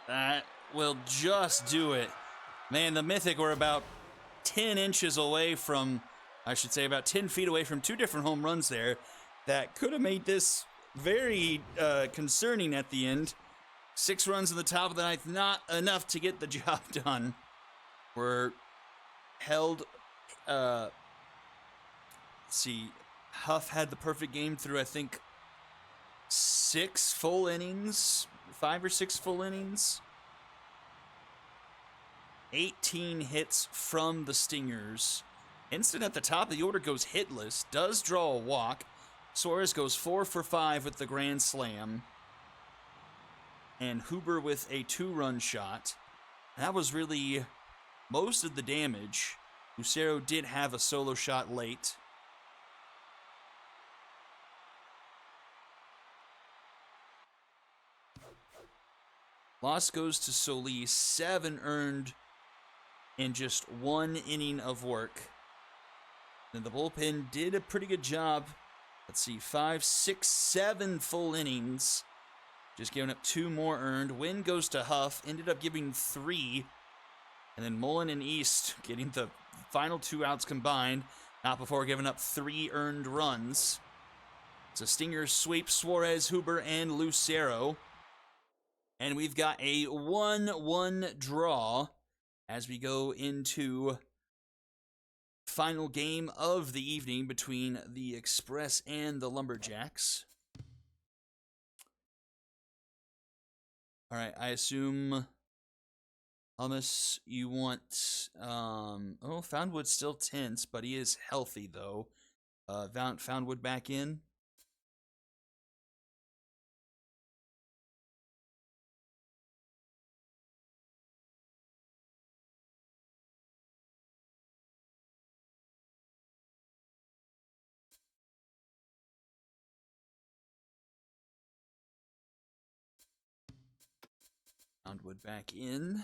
That will just do it. Man, the Mythic were about 10 inches away from, I should say about 10 feet away from 2 different home runs there. That could have made this very concerning at the end. 6 runs in the top of the ninth, not enough to get the job done. We're held, let's see, Huff had the perfect game through, I think, 6 full innings, 5 or 6 full innings. 18 hits from the Stingers. Instant at the top of the order goes hitless, does draw a walk. Suarez goes 4 for 5 with the grand slam. And Huber with a 2-run shot. That was really most of the damage. Lucero did have a solo shot late. Loss goes to Solis, 7 earned in just 1 inning of work. And the bullpen did a pretty good job. Let's see, 5, 6, 7 full innings. Just giving up 2 more earned. Win goes to Huff, ended up giving 3. And then Mullen and East getting the final 2 outs combined, not before giving up 3 earned runs. So Stingers sweep Suarez, Huber, and Lucero. And we've got a 1-1 draw as we go into final game of the evening between the Express and the Lumberjacks. All right, I assume, Hummus, you want, Foundwood's still tense, but he is healthy, though. Foundwood back in. Foundwood back in.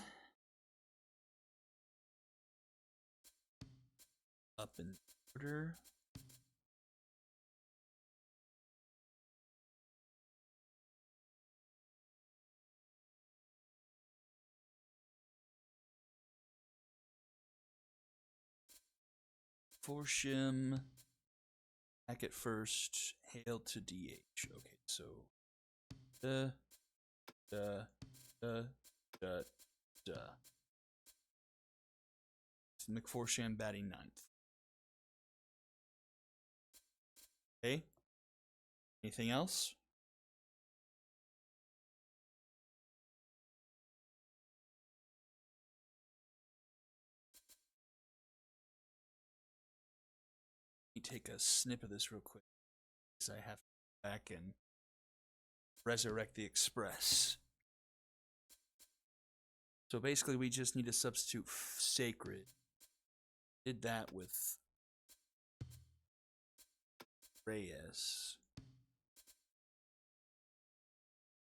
Up in order. Forshim back at first. Hale to DH. Okay, so da. McForsham batting 9th. Okay. Anything else? Let me take a snip of this real quick, because I have to go back and resurrect the Express. So basically, we just need to substitute Sacred. Did that with Reyes. I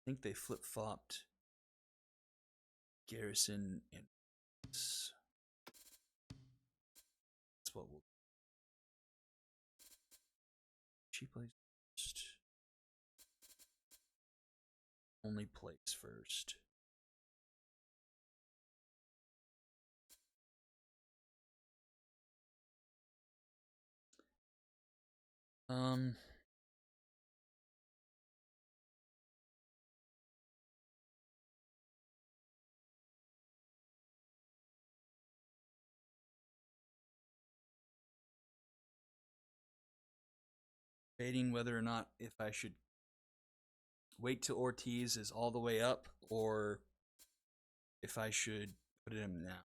think they flip-flopped Garrison and that's what we'll. She plays first. only plays first. Debating whether or not if I should wait till Ortiz is all the way up or if I should put him now.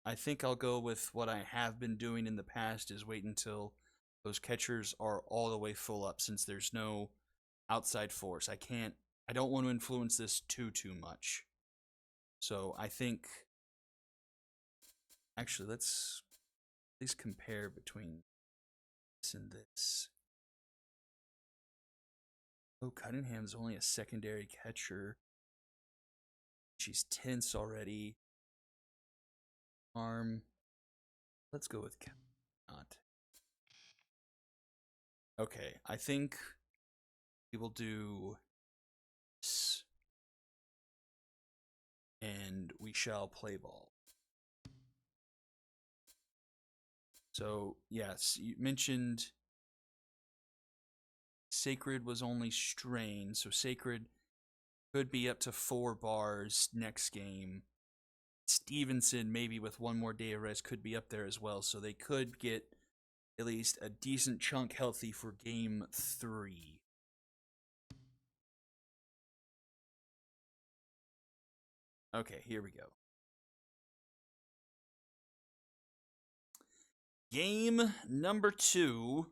I think I'll go with what I have been doing in the past, is wait until those catchers are all the way full up, since there's no outside force. I don't want to influence this too much. So I think, actually, let's at least compare between this and this. Oh, Cunningham's only a secondary catcher. She's tense already. Arm. Let's go with not. Okay, I think we will do this. And we shall play ball. So, yes, you mentioned Sacred was only strained, so Sacred could be up to 4 bars next game. Stevenson, maybe with 1 more day of rest, could be up there as well, so they could get at least a decent chunk healthy for game 3. Okay, here we go. Game number 2.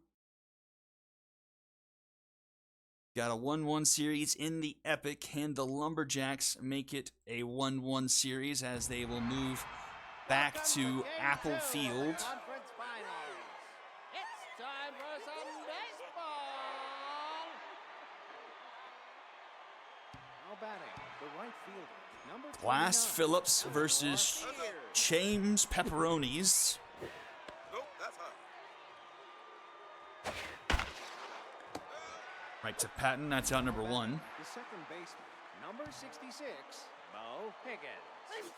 Got a 1-1 series in the Epic, and the Lumberjacks make it a 1-1 series as they will move back to Apple Field. Conference finals. It's time for some baseball. Now batting, the right fielder, number Glass 29. Phillips versus James Pepperonis. Nope, that's high. Right to Patton, that's out number 1. The second baseman, number 66, Bo Higgins.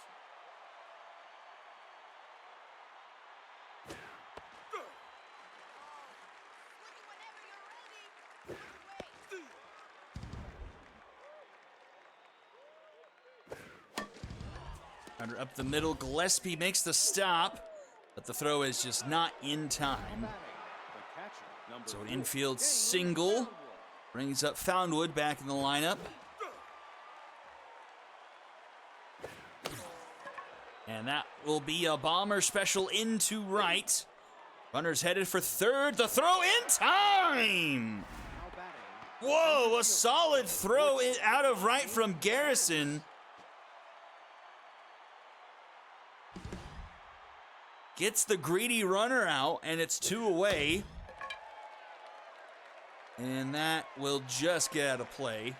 Under up the middle, Gillespie makes the stop, but the throw is just not in time. Batting, the catcher, number So an 4, infield James single Foundwood. brings up Foundwood back in the lineup. And that will be a bomber special into right. Runners headed for third. The throw in time. Now batting, Whoa, a solid throw out of right from Garrison. Gets the greedy runner out, and it's 2 away. And that will just get out of play.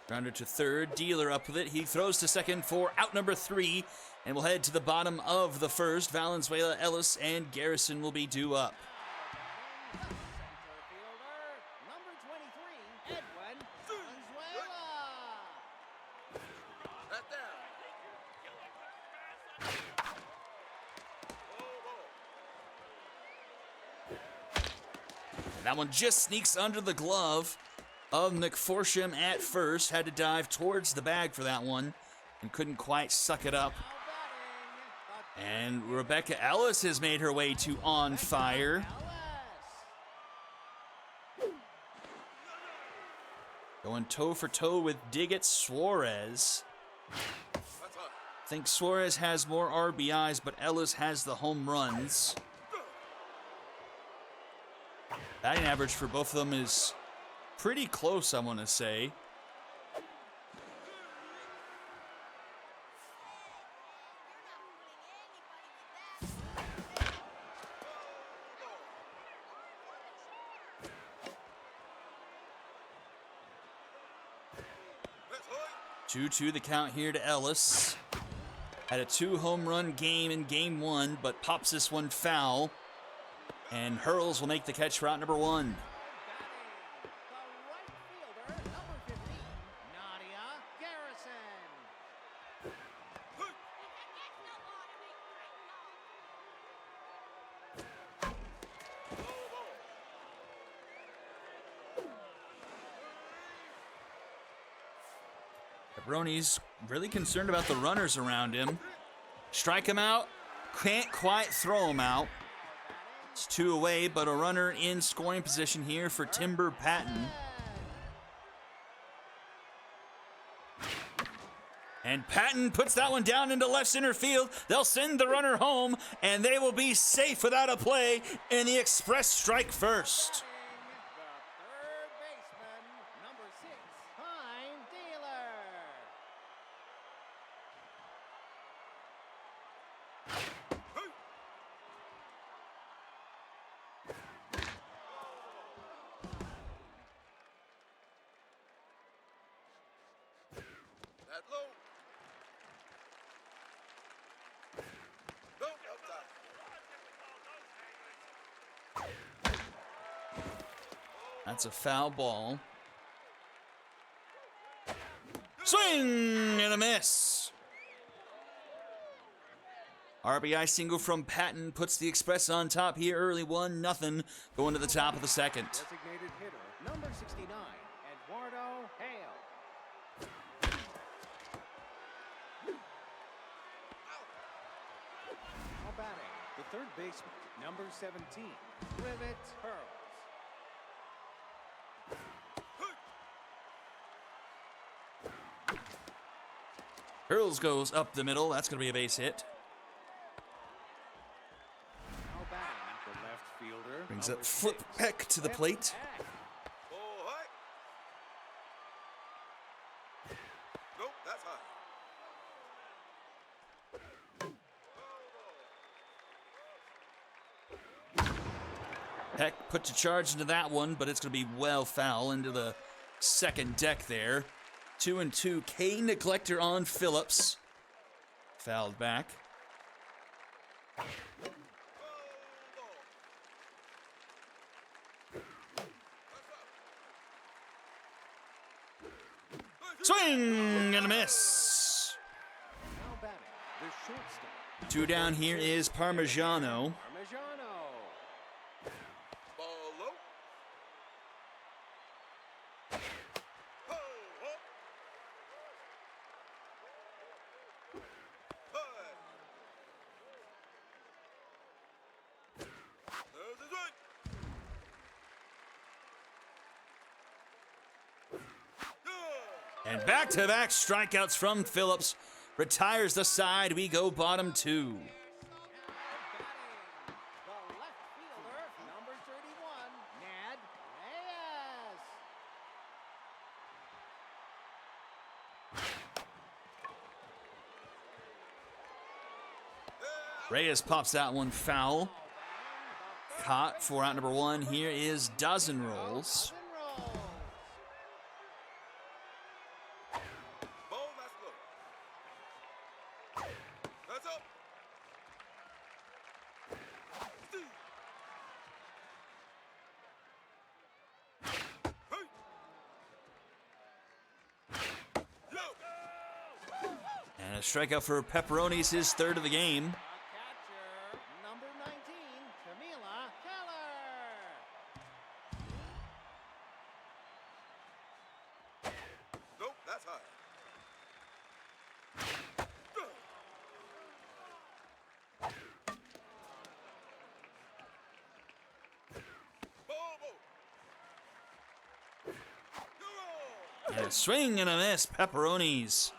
Grounder to third, Dealer up with it. He throws to second for out number 3, and we'll head to the bottom of the first. Valenzuela, Ellis, and Garrison will be due up. center fielder, number 23, Edwin Valenzuela. That down. That one just sneaks under the glove of McForsham at first. Had to dive towards the bag for that one and couldn't quite suck it up. Now batting, And Rebecca Ellis has made her way to on fire. Ellis. Going toe for toe with Diggett Suarez. That's high. I think Suarez has more RBIs, but Ellis has the home runs. Batting average for both of them is pretty close, I want to say. 2-2 the count here to Ellis. Had a 2-home run game in game 1, but pops this one foul. And Hurls will make the catch for out number 1. The right fielder, number 15, Nadia Garrison. Brony's really concerned about the runners around him. Strike him out. Can't quite throw him out. It's 2 away, but a runner in scoring position here for Timber Patton. And Patton puts that one down into left center field. They'll send the runner home, and they will be safe without a play in the express strike first. The third baseman, number 6, Pine Dealer. That low. Nope, outside. That's a foul ball. Swing and a miss. RBI single from Patton puts the Express on top here early, 1-0, going to the top of the second. Designated hitter, number 69, Eduardo Hale. Now batting, the third baseman, number 17, Rivet Hurls. Hurls goes up the middle. That's going to be a base hit. Now batting, the left fielder, Brings number up Flip 6, Peck to the Flip plate. Peck. Oh, hi. Nope, that's high. Peck puts a charge into that one, but it's going to be well foul into the second deck there. 2-2. K Neglector on Phillips. Fouled back. Swing and a miss. Now batting, the shortstop, 2 down here is Parmigiano. Parmigiano. Ball low. Ho, ho. Hi. There's his right. Good. And back-to-back strikeouts from Phillips. Retires the side. We go bottom 2. Now batting, the left fielder, number 31, Nad Reyes. Reyes pops that one foul. Caught for out number 1. Here is Dozen Rolls. Ball, that's low. That's up. Hey. Yo. And a strikeout for Pepperonis, his 3rd of the game. Catcher, number 19, Camila Keller. Nope, that's high. Ball, ball. And a swing and a miss. Pepperonis.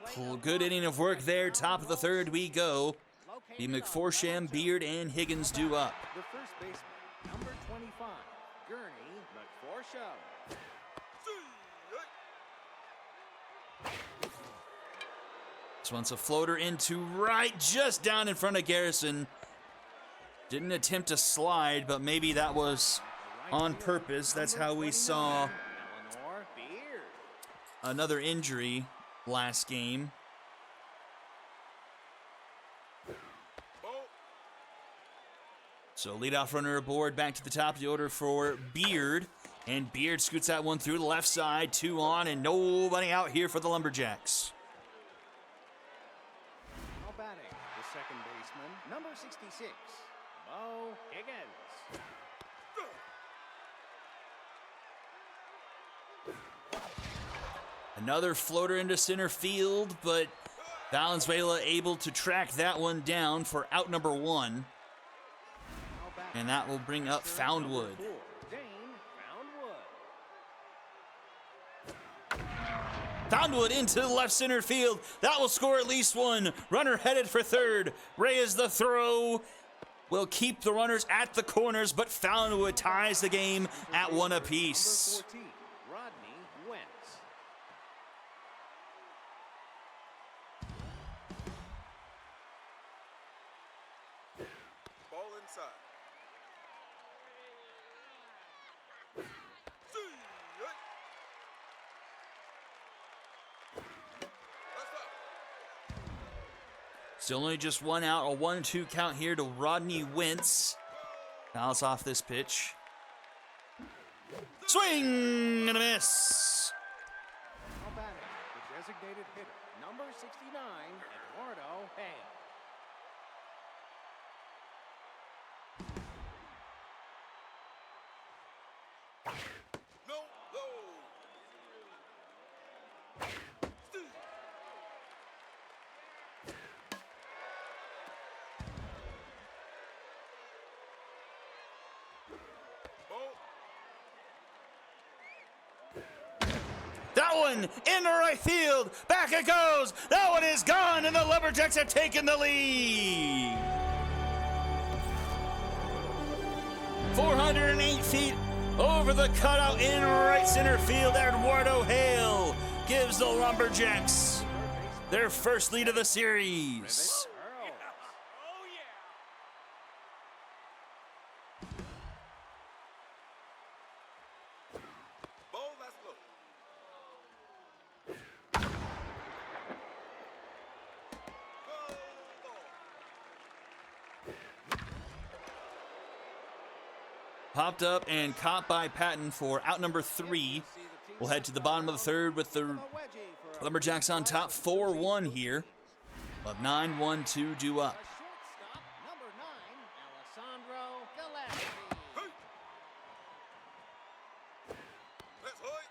Full good inning of work there. Top of the 3rd we go. The McForsham, Beard, and Higgins do up. The first baseman, number 25, Gurney McForsham. This one's a floater into right, just down in front of Garrison. Didn't attempt to slide, but maybe that was on purpose. That's how we saw Eleanor Beard. another injury last game. Ball. So leadoff runner aboard, back to the top of the order for Beard. And Beard scoots that one through the left side, 2 on, and nobody out here for the Lumberjacks. Now batting, the second baseman, number 66, Mo Higgins. Another floater into center field, but Valenzuela able to track that one down for out number 1. Now batting, And that will bring up Foundwood. number 4, Dane Foundwood. Foundwood into the left center field. That will score at least one. Runner headed for third. Reyes the throw. Will keep the runners at the corners, but Foundwood ties the game at 1 apiece. Number 14, Rodney Wentz. Ball inside. See, hey. That's up. Still only just 1 out, a 1-2 count here to Rodney Wentz. Bounce off this pitch. Swing and a miss. Now batting, the designated hitter, number 69, Eduardo Hale. No, no. See. Ball. That one into right field. Back it goes. That one is gone, and the Lumberjacks have taken the lead. 408 feet over the cutout in right center field. Eduardo Hale gives the Lumberjacks their first lead of the series. Oh, yeah. Ball, that's low. Ball. Popped up and caught by Patton for out number 3. We'll head to the bottom of the third with the Lumberjacks on top 4-1 here. Of 9-1-2 due up. A shortstop, number 9, Alessandro Gillespie. Hey. Let's hoy.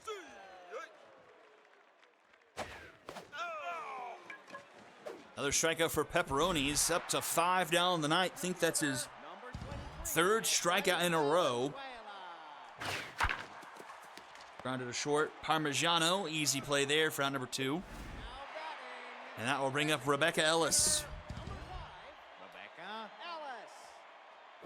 See, hey. Oh. Another strikeout for Pepperonis, up to 5 down the night. Think that's his Number 23, third strikeout in a row. Venezuela. Grounded to short. Parmigiano, easy play there for out number 2. Now batting, And that will bring up Rebecca Ellis. number 5, Rebecca Ellis.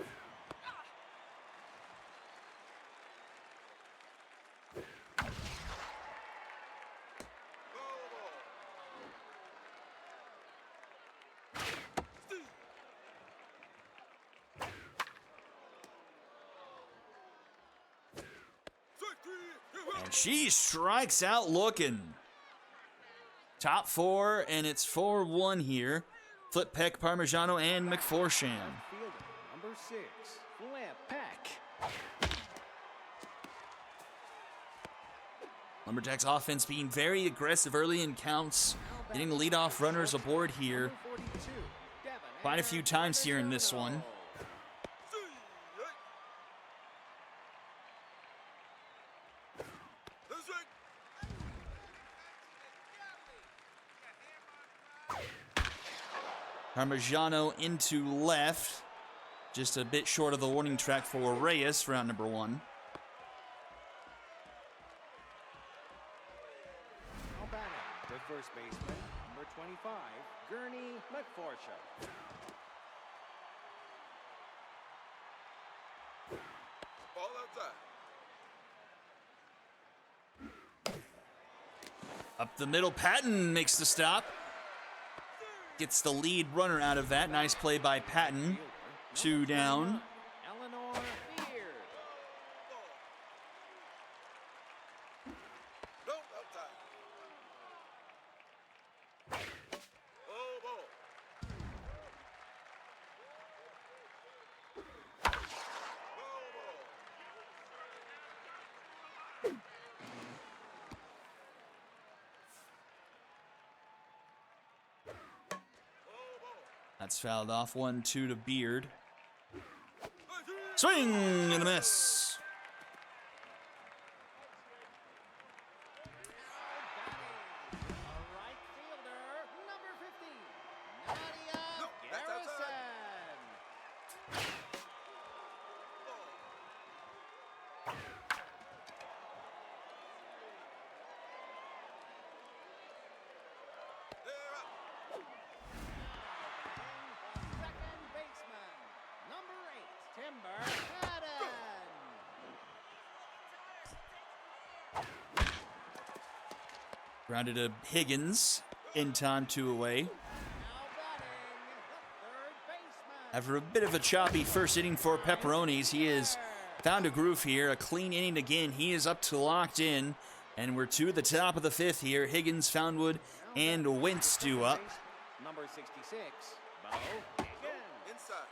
And she strikes out looking. Top 4, and it's 4-1 here. Flip Peck, Parmigiano, and McForsham. Fielder, number 6, Flip Peck. Lumberjacks offense being very aggressive early in counts, getting the leadoff runners aboard here Number 42, Devin quite a few times here in this one. Parmigiano into left, just a bit short of the warning track for Reyes for round number 1. Now batting, the first baseman, number 25, Gurney McForsham. Ball outside. Up the middle, Patton makes the stop. Gets the lead runner out of that. Nice play by Patton. 2 down. Eleanor Beard. That's fouled off. 1-2 to Beard. Swing and a miss. Right fielder, number 50, Nadia Garrison. Second baseman, number 8, Timber Madden. Grounded to Higgins. In time, 2 away. Now batting, the third baseman. After a bit of a choppy first inning for Pepperonis, he has found a groove here. A clean inning again. He is up to locked in. And we're to the top of the 5th here. Higgins, Foundwood, and Wentz due up. Number 66, Bo Higgins. Inside.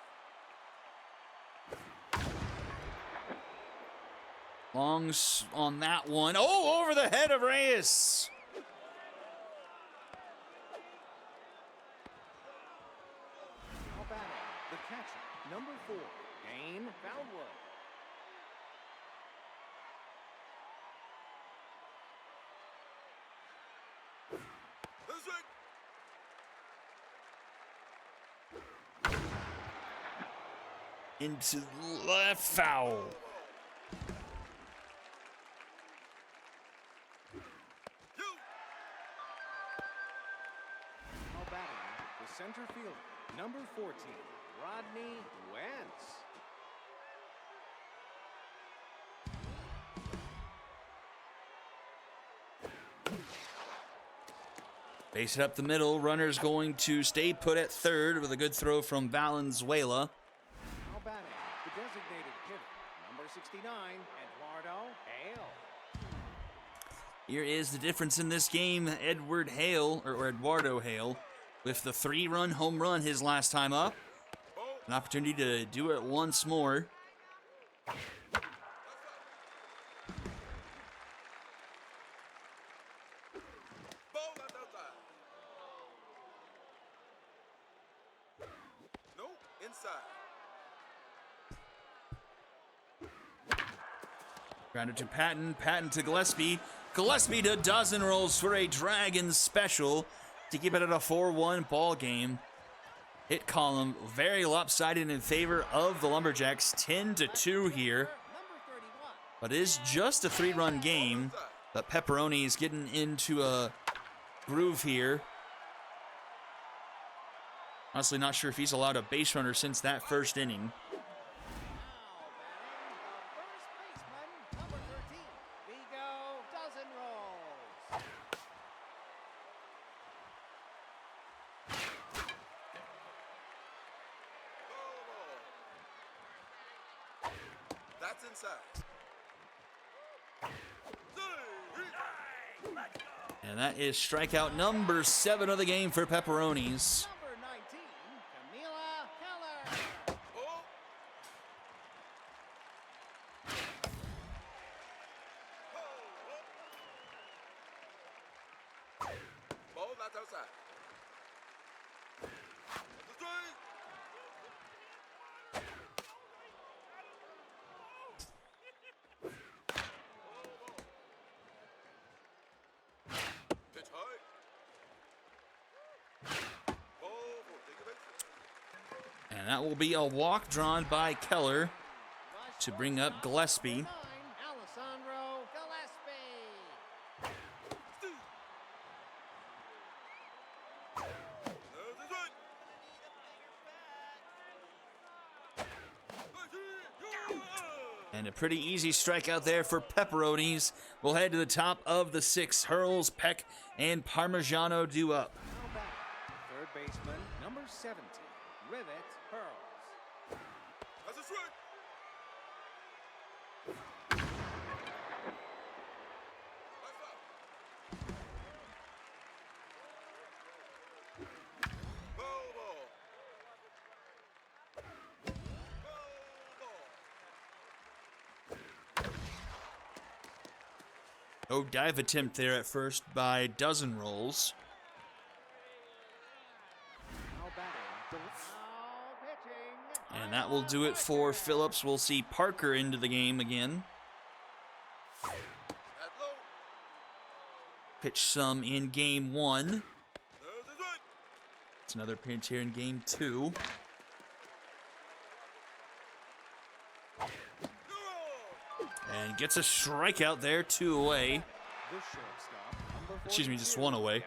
Longs on that one. Oh, over the head of Reyes. Now batting, the catcher, number 4, Dane Foundwood. This way. Into left, foul. You. Now batting, the center fielder, number 14, Rodney Wentz. Base it up the middle. Runner's going to stay put at third with a good throw from Valenzuela. Now batting, the designated hitter, number 69, Eduardo Hale. Here is the difference in this game. Edward Hale, or Eduardo Hale, with the 3-run home run his last time up. An opportunity to do it once more. Ball that's outside. No, inside. Grounded to Patton. Patton to Gillespie. Gillespie to dozen rolls for a Dragons special to keep it at a 4-1 ball game. Hit column very lopsided in favor of the Lumberjacks. 10-2 here. Number 31, But it is just a 3-run game. But Pepperoni is getting into a groove here. Honestly, not sure if he's allowed a base runner since that first inning. now batting, the first baseman, number 13, Vigo Dozen Rolls. That's inside. And that is strikeout number 7 of the game for Pepperonis. Number 19, Camila Keller. Oh. Ball that's outside. The strike. Pitch high. Ball for take a base. And that will be a walk drawn by Keller to bring up Gillespie. 9, Alessandro Gillespie. There's the strike. And a pretty easy strikeout there for Pepperonis. We'll head to the top of the 6. Hurls, Peck, and Parmigiano due up. Now batting, third baseman, number 70, Rivet Hurls. That's a strike. That's foul. Ball ball. No dive attempt there at first by Dozen Rolls. Now batting, And that will do it for Phillips. We'll see Parker into the game again. Pitch some in game 1. It's another pitch here in game 2. And gets a strikeout there, 2 away. Excuse me, just 1 away.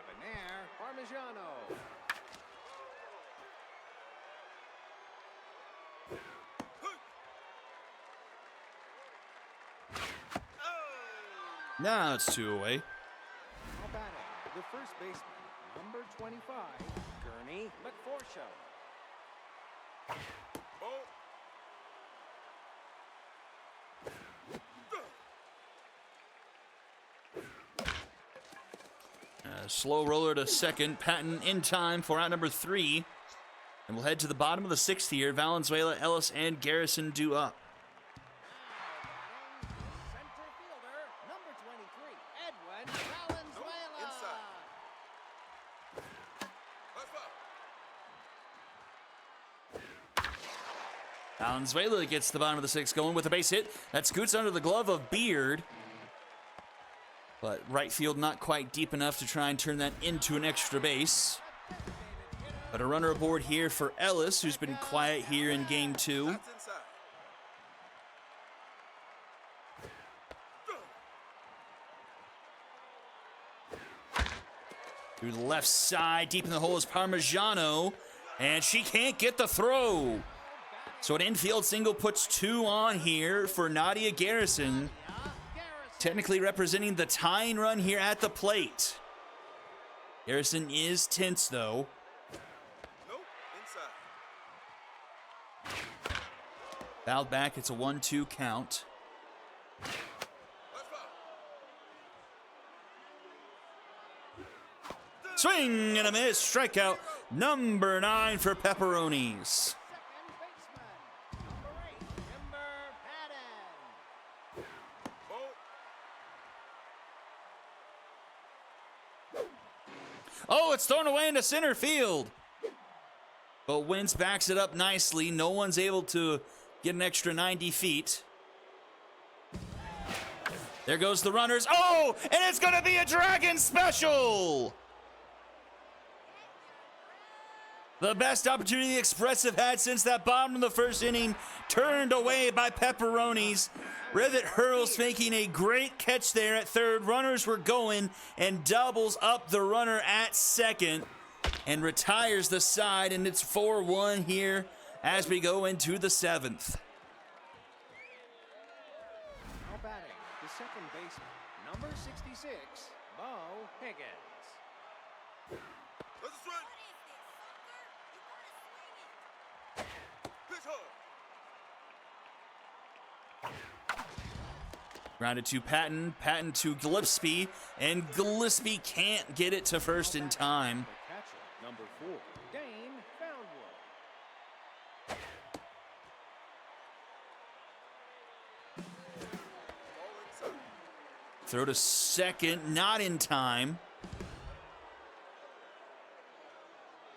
Now it's 2 away. The first baseman, number 25, Gurney McForshow. Slow roller to second. Patton in time for out number 3. And we'll head to the bottom of the 6th here. Valenzuela, Ellis, and Garrison due up. Center fielder, number 23, Edwin Valenzuela. Valenzuela gets the bottom of the 6th going with a base hit. That scoots under the glove of Beard. But right field not quite deep enough to try and turn that into an extra base. But a runner aboard here for Ellis, who's been quiet here in game 2. Through the left side, deep in the hole is Parmigiano. And she can't get the throw. So an infield single puts 2 on here for Nadia Garrison. Technically representing the tying run here at the plate. Garrison is tense, though. Fouled back, it's a 1-2 count. Swing and a miss, strikeout number 9 for Pepperonis. Oh, it's thrown away into center field. But Wentz backs it up nicely. No one's able to get an extra 90 feet. There goes the runners. Oh, and it's going to be a Dragon special. The best opportunity the Express have had since that bottom of the 1st inning, turned away by Pepperonis. Rivet hurls making a great catch there at 3rd. Runners were going and doubles up the runner at 2nd and retires the side, and it's 4-1 here as we go into the 7th. Now batting, the second baseman, number 66, Bo Higgins. Grounded to Patton, Patton to Gillespie, and Gillespie can't get it to 1st in time. The catcher, number 4, Dane Foundwood. Throw to 2nd, not in time.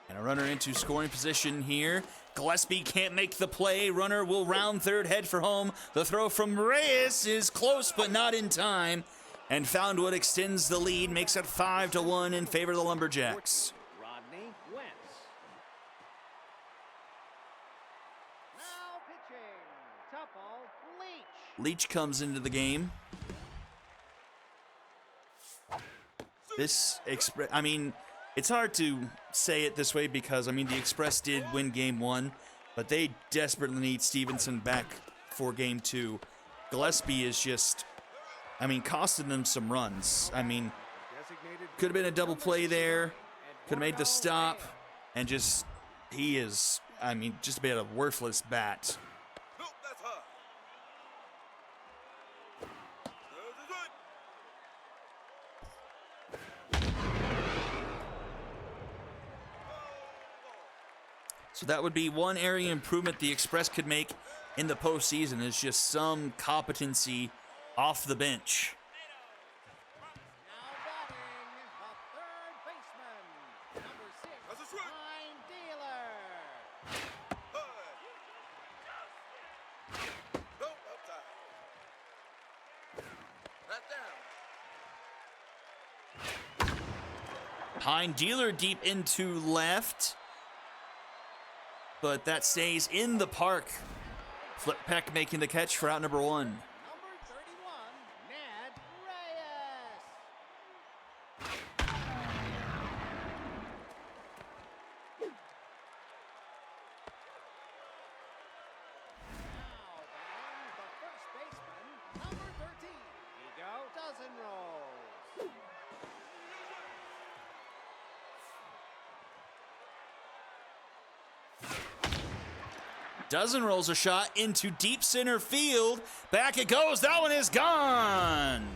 And a runner into scoring position here. Gillespie can't make the play. Runner will round 3rd, head for home. The throw from Reyes is close, but not in time. And Foundwood extends the lead, makes it 5-1 in favor of the Lumberjacks. Rodney Wentz. Now pitching, Tuffle Leach. Leach comes into the game. It's hard to say it this way because, the Express did win game 1, but they desperately need Stevenson back for game 2. Gillespie is just, costing them some runs. Could have been a double play there, could have made the stop, and he is, just about a worthless bat. So that would be one area improvement the Express could make in the postseason, is just some competency off the bench. Now batting, the third baseman, number 6, Ryan Dealer. Pine Dealer deep into left. But that stays in the park. Flip Peck making the catch for out number 1. Number 31, Ned Reyes. Now batting the first baseman, number 13. Ego dozen rolls. Dozen rolls a shot into deep center field. Back it goes. That one is gone.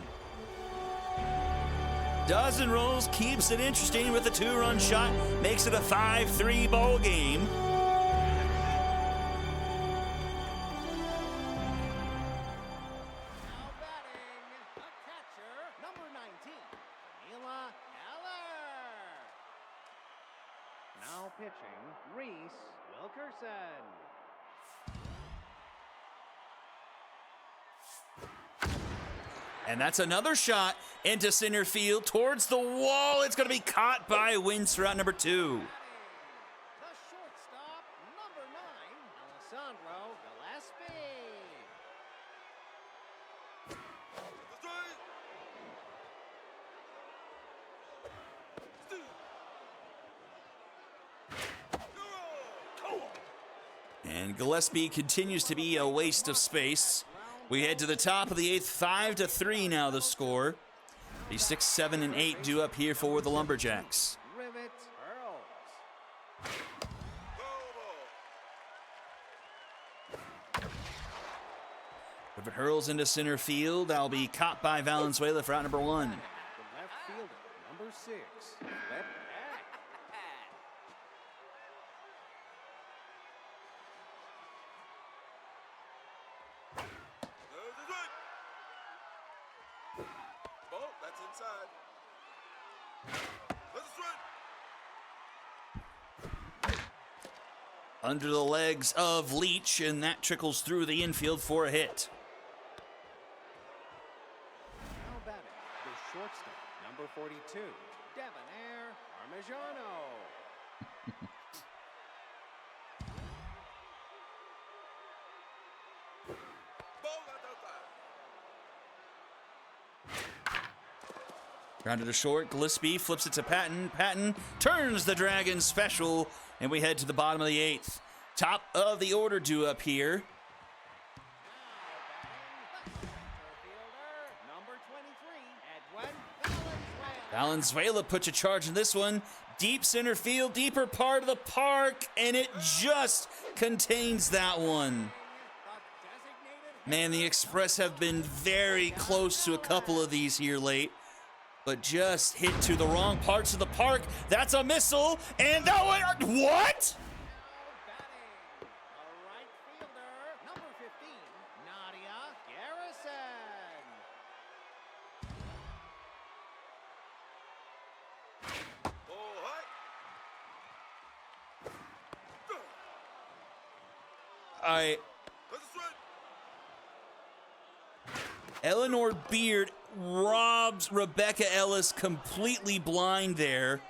Dozen rolls keeps it interesting with a 2-run shot. Makes it a 5-3 ball game. Now batting a catcher, number 19, Camila Heller. Now pitching, Reese Wilkerson. And that's another shot into center field towards the wall. It's going to be caught by Wentz for out number 2. The shortstop, number 9, Alessandro Gillespie. And Gillespie continues to be a waste of space. We head to the top of the 8th, 5-3 now the score. The 6, 7, and 8 due up here for the Lumberjacks. Rivet Hurls. If it hurls into center field, that'll be caught by Valenzuela for out number 1. The left fielder, number 6, Flip Peck. Ball, that's inside. That's straight. Under the legs of Leach, and that trickles through the infield for a hit. Now batting, the shortstop, number 42, Debonair Parmigiano. Ball, that's outside. Grounded to short, Gillespie flips it to Patton. Patton turns the Dragon special, and we head to the bottom of the 8th. Top of the order due up here. Number 23, Edwin Valenzuela. Valenzuela puts a charge in this one. Deep center field, deeper part of the park, and it just contains that one. Man, the Express have been very close to a couple of these here late, but just hit to the wrong parts of the park. That's a missile, and that one, what? A right fielder, number 15, Nadia Garrison. Ball high. That's straight. Eleanor Beard robs Rebecca Ellis completely blind there.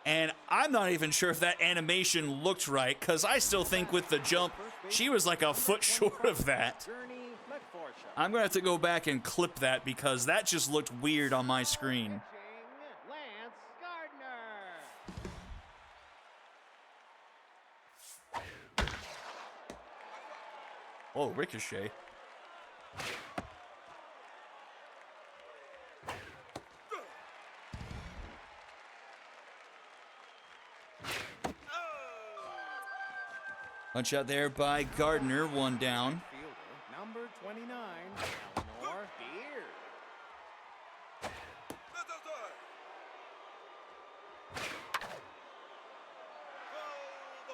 And I'm not even sure if that animation looked right, because I still think with the jump, she was like a foot short of that. Journey McFortune. I'm going to have to go back and clip that because that just looked weird on my screen. Pitching, Lance Gardner. Oh, ricochet. Punch out there by Gardner, one down. Fielder, number 29, Eleanor Beard. That's outside. Ball.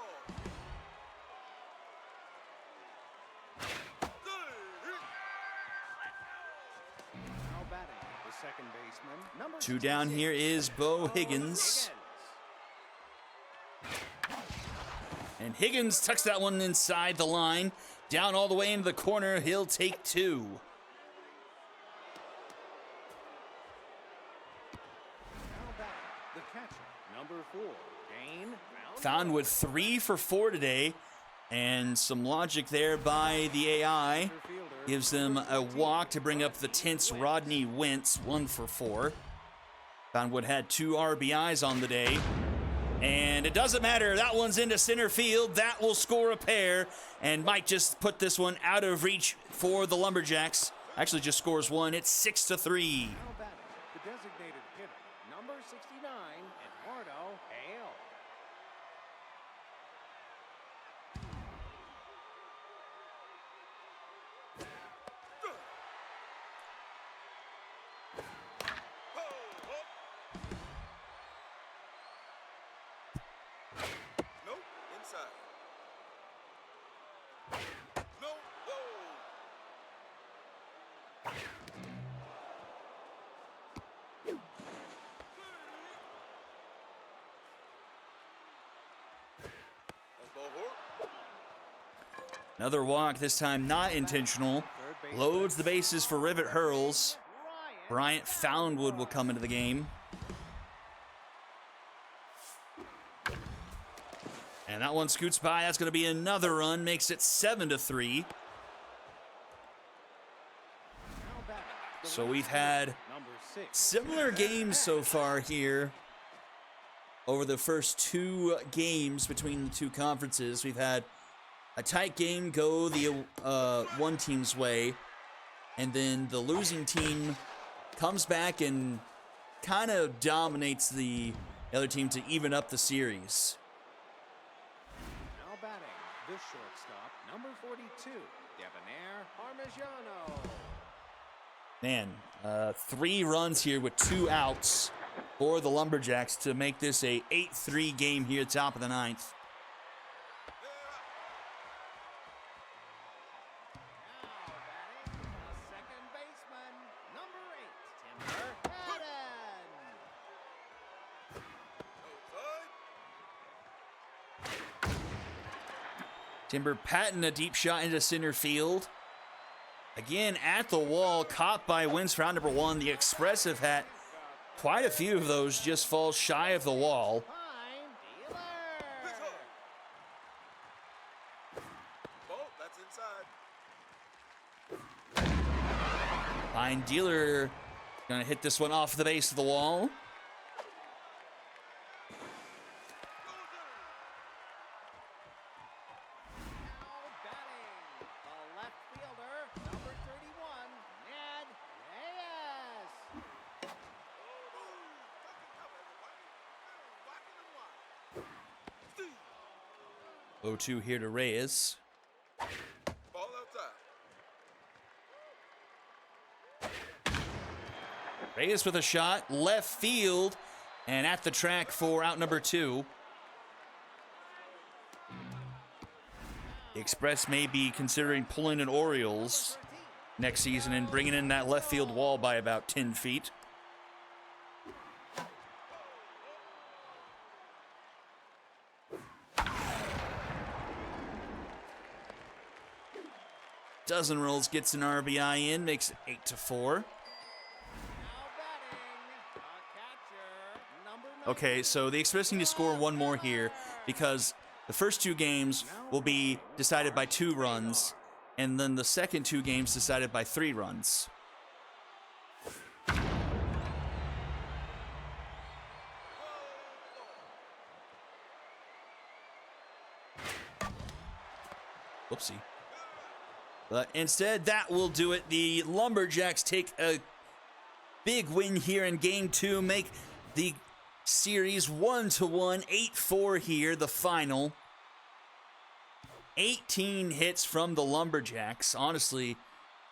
Now batting, the second baseman, number 2 down 66, here is Bo Higgins. And Higgins tucks that one inside the line. Down all the way into the corner. He'll take 2. Gain. Foundwood 3 for 4 today. And some logic there by the AI gives them a walk to bring up the tense Rodney Wentz, 1 for 4. Foundwood had 2 RBIs on the day. And it doesn't matter. That one's into center field. That will score a pair and might just put this one out of reach for the Lumberjacks. Actually just scores 1. It's 6-3. Now batting, the designated hitter, number 69, Eduardo Hale. Nope, inside. No, whoa. That's ball four. Another walk, this time not intentional. Loads the bases for Rivet Hurls. Bryant Foundwood will come into the game. And that one scoots by. That's going to be another run. Makes it 7-3. So we've had Number 6. similar games so far here. Over the first 2 games between the 2 conferences, we've had a tight game go the one team's way, and then the losing team comes back and kind of dominates the other team to even up the series. Now batting, the shortstop, number 42, Debonair Parmigiano. Man, 3 runs here with 2 outs for the Lumberjacks to make this a 8-3 game here, top of the 9th. Now batting, the second baseman, number 8, Timber Patton. Outside. Timber Patton, a deep shot into center field. Again, at the wall, caught by wins for round number 1. The Express have had quite a few of those just fall shy of the wall. Fine Pitch dealer. hard. Ball, that's inside. Fine Dealer gonna hit this one off the base of the wall. Now batting, the left fielder, number 31, Ned Reyes. 0-2 here to Reyes. Ball outside. Reyes with a shot, left field, and at the track for out number 2. The Express may be considering pulling an Orioles next season and bringing in that left field wall by about 10 feet. Dozen rolls, gets an RBI in, makes it 8-4. Now batting, the catcher, number 9. Okay, so the Express need to score one more here because the first 2 games will be decided by 2 runs, and then the second 2 games decided by 3 runs. Whoopsie. But instead, that will do it. The Lumberjacks take a big win here in Game 2, make the series 1-1, 8-4 here, the final. 18 hits from the Lumberjacks. Honestly,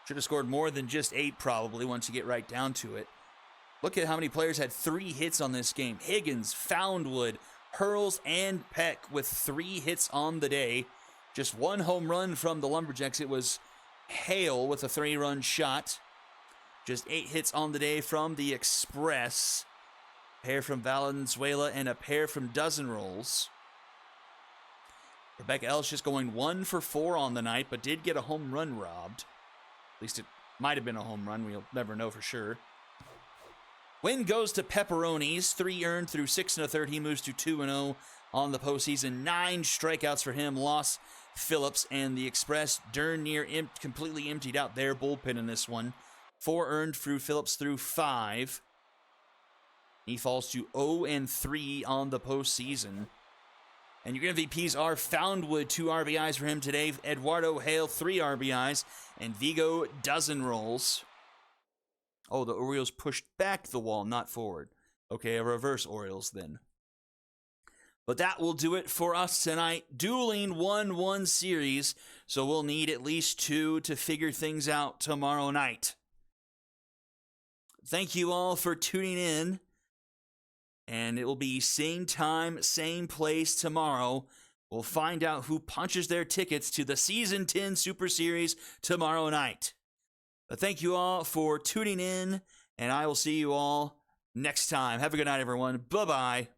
should have scored more than just 8 probably once you get right down to it. Look at how many players had 3 hits on this game. Higgins, Foundwood, Hurls, and Peck with 3 hits on the day. Just 1 home run from the Lumberjacks. It was Hale with a 3-run shot. Just 8 hits on the day from the Express. A pair from Valenzuela and a pair from Dozen Rolls. Rebecca Ellis just going 1 for 4 on the night, but did get a home run robbed. At least it might have been a home run. We'll never know for sure. Win goes to Pepperonis. 3 earned through 6 1/3. He moves to 2-0 on the postseason. 9 strikeouts for him. Loss Phillips and the Express darn near completely emptied out their bullpen in this one. 4 earned through Phillips through 5. He falls to 0-3 on the postseason. And your MVPs are Foundwood, 2 RBIs for him today. Eduardo Hale, 3 RBIs. And Vigo, dozen rolls. Oh, the Orioles pushed back the wall, not forward. Okay, a reverse Orioles then. But that will do it for us tonight. Dueling 1-1 series, so we'll need at least 2 to figure things out tomorrow night. Thank you all for tuning in. And it will be same time, same place tomorrow. We'll find out who punches their tickets to the Season 10 Super Series tomorrow night. But thank you all for tuning in, and I will see you all next time. Have a good night, everyone. Bye-bye.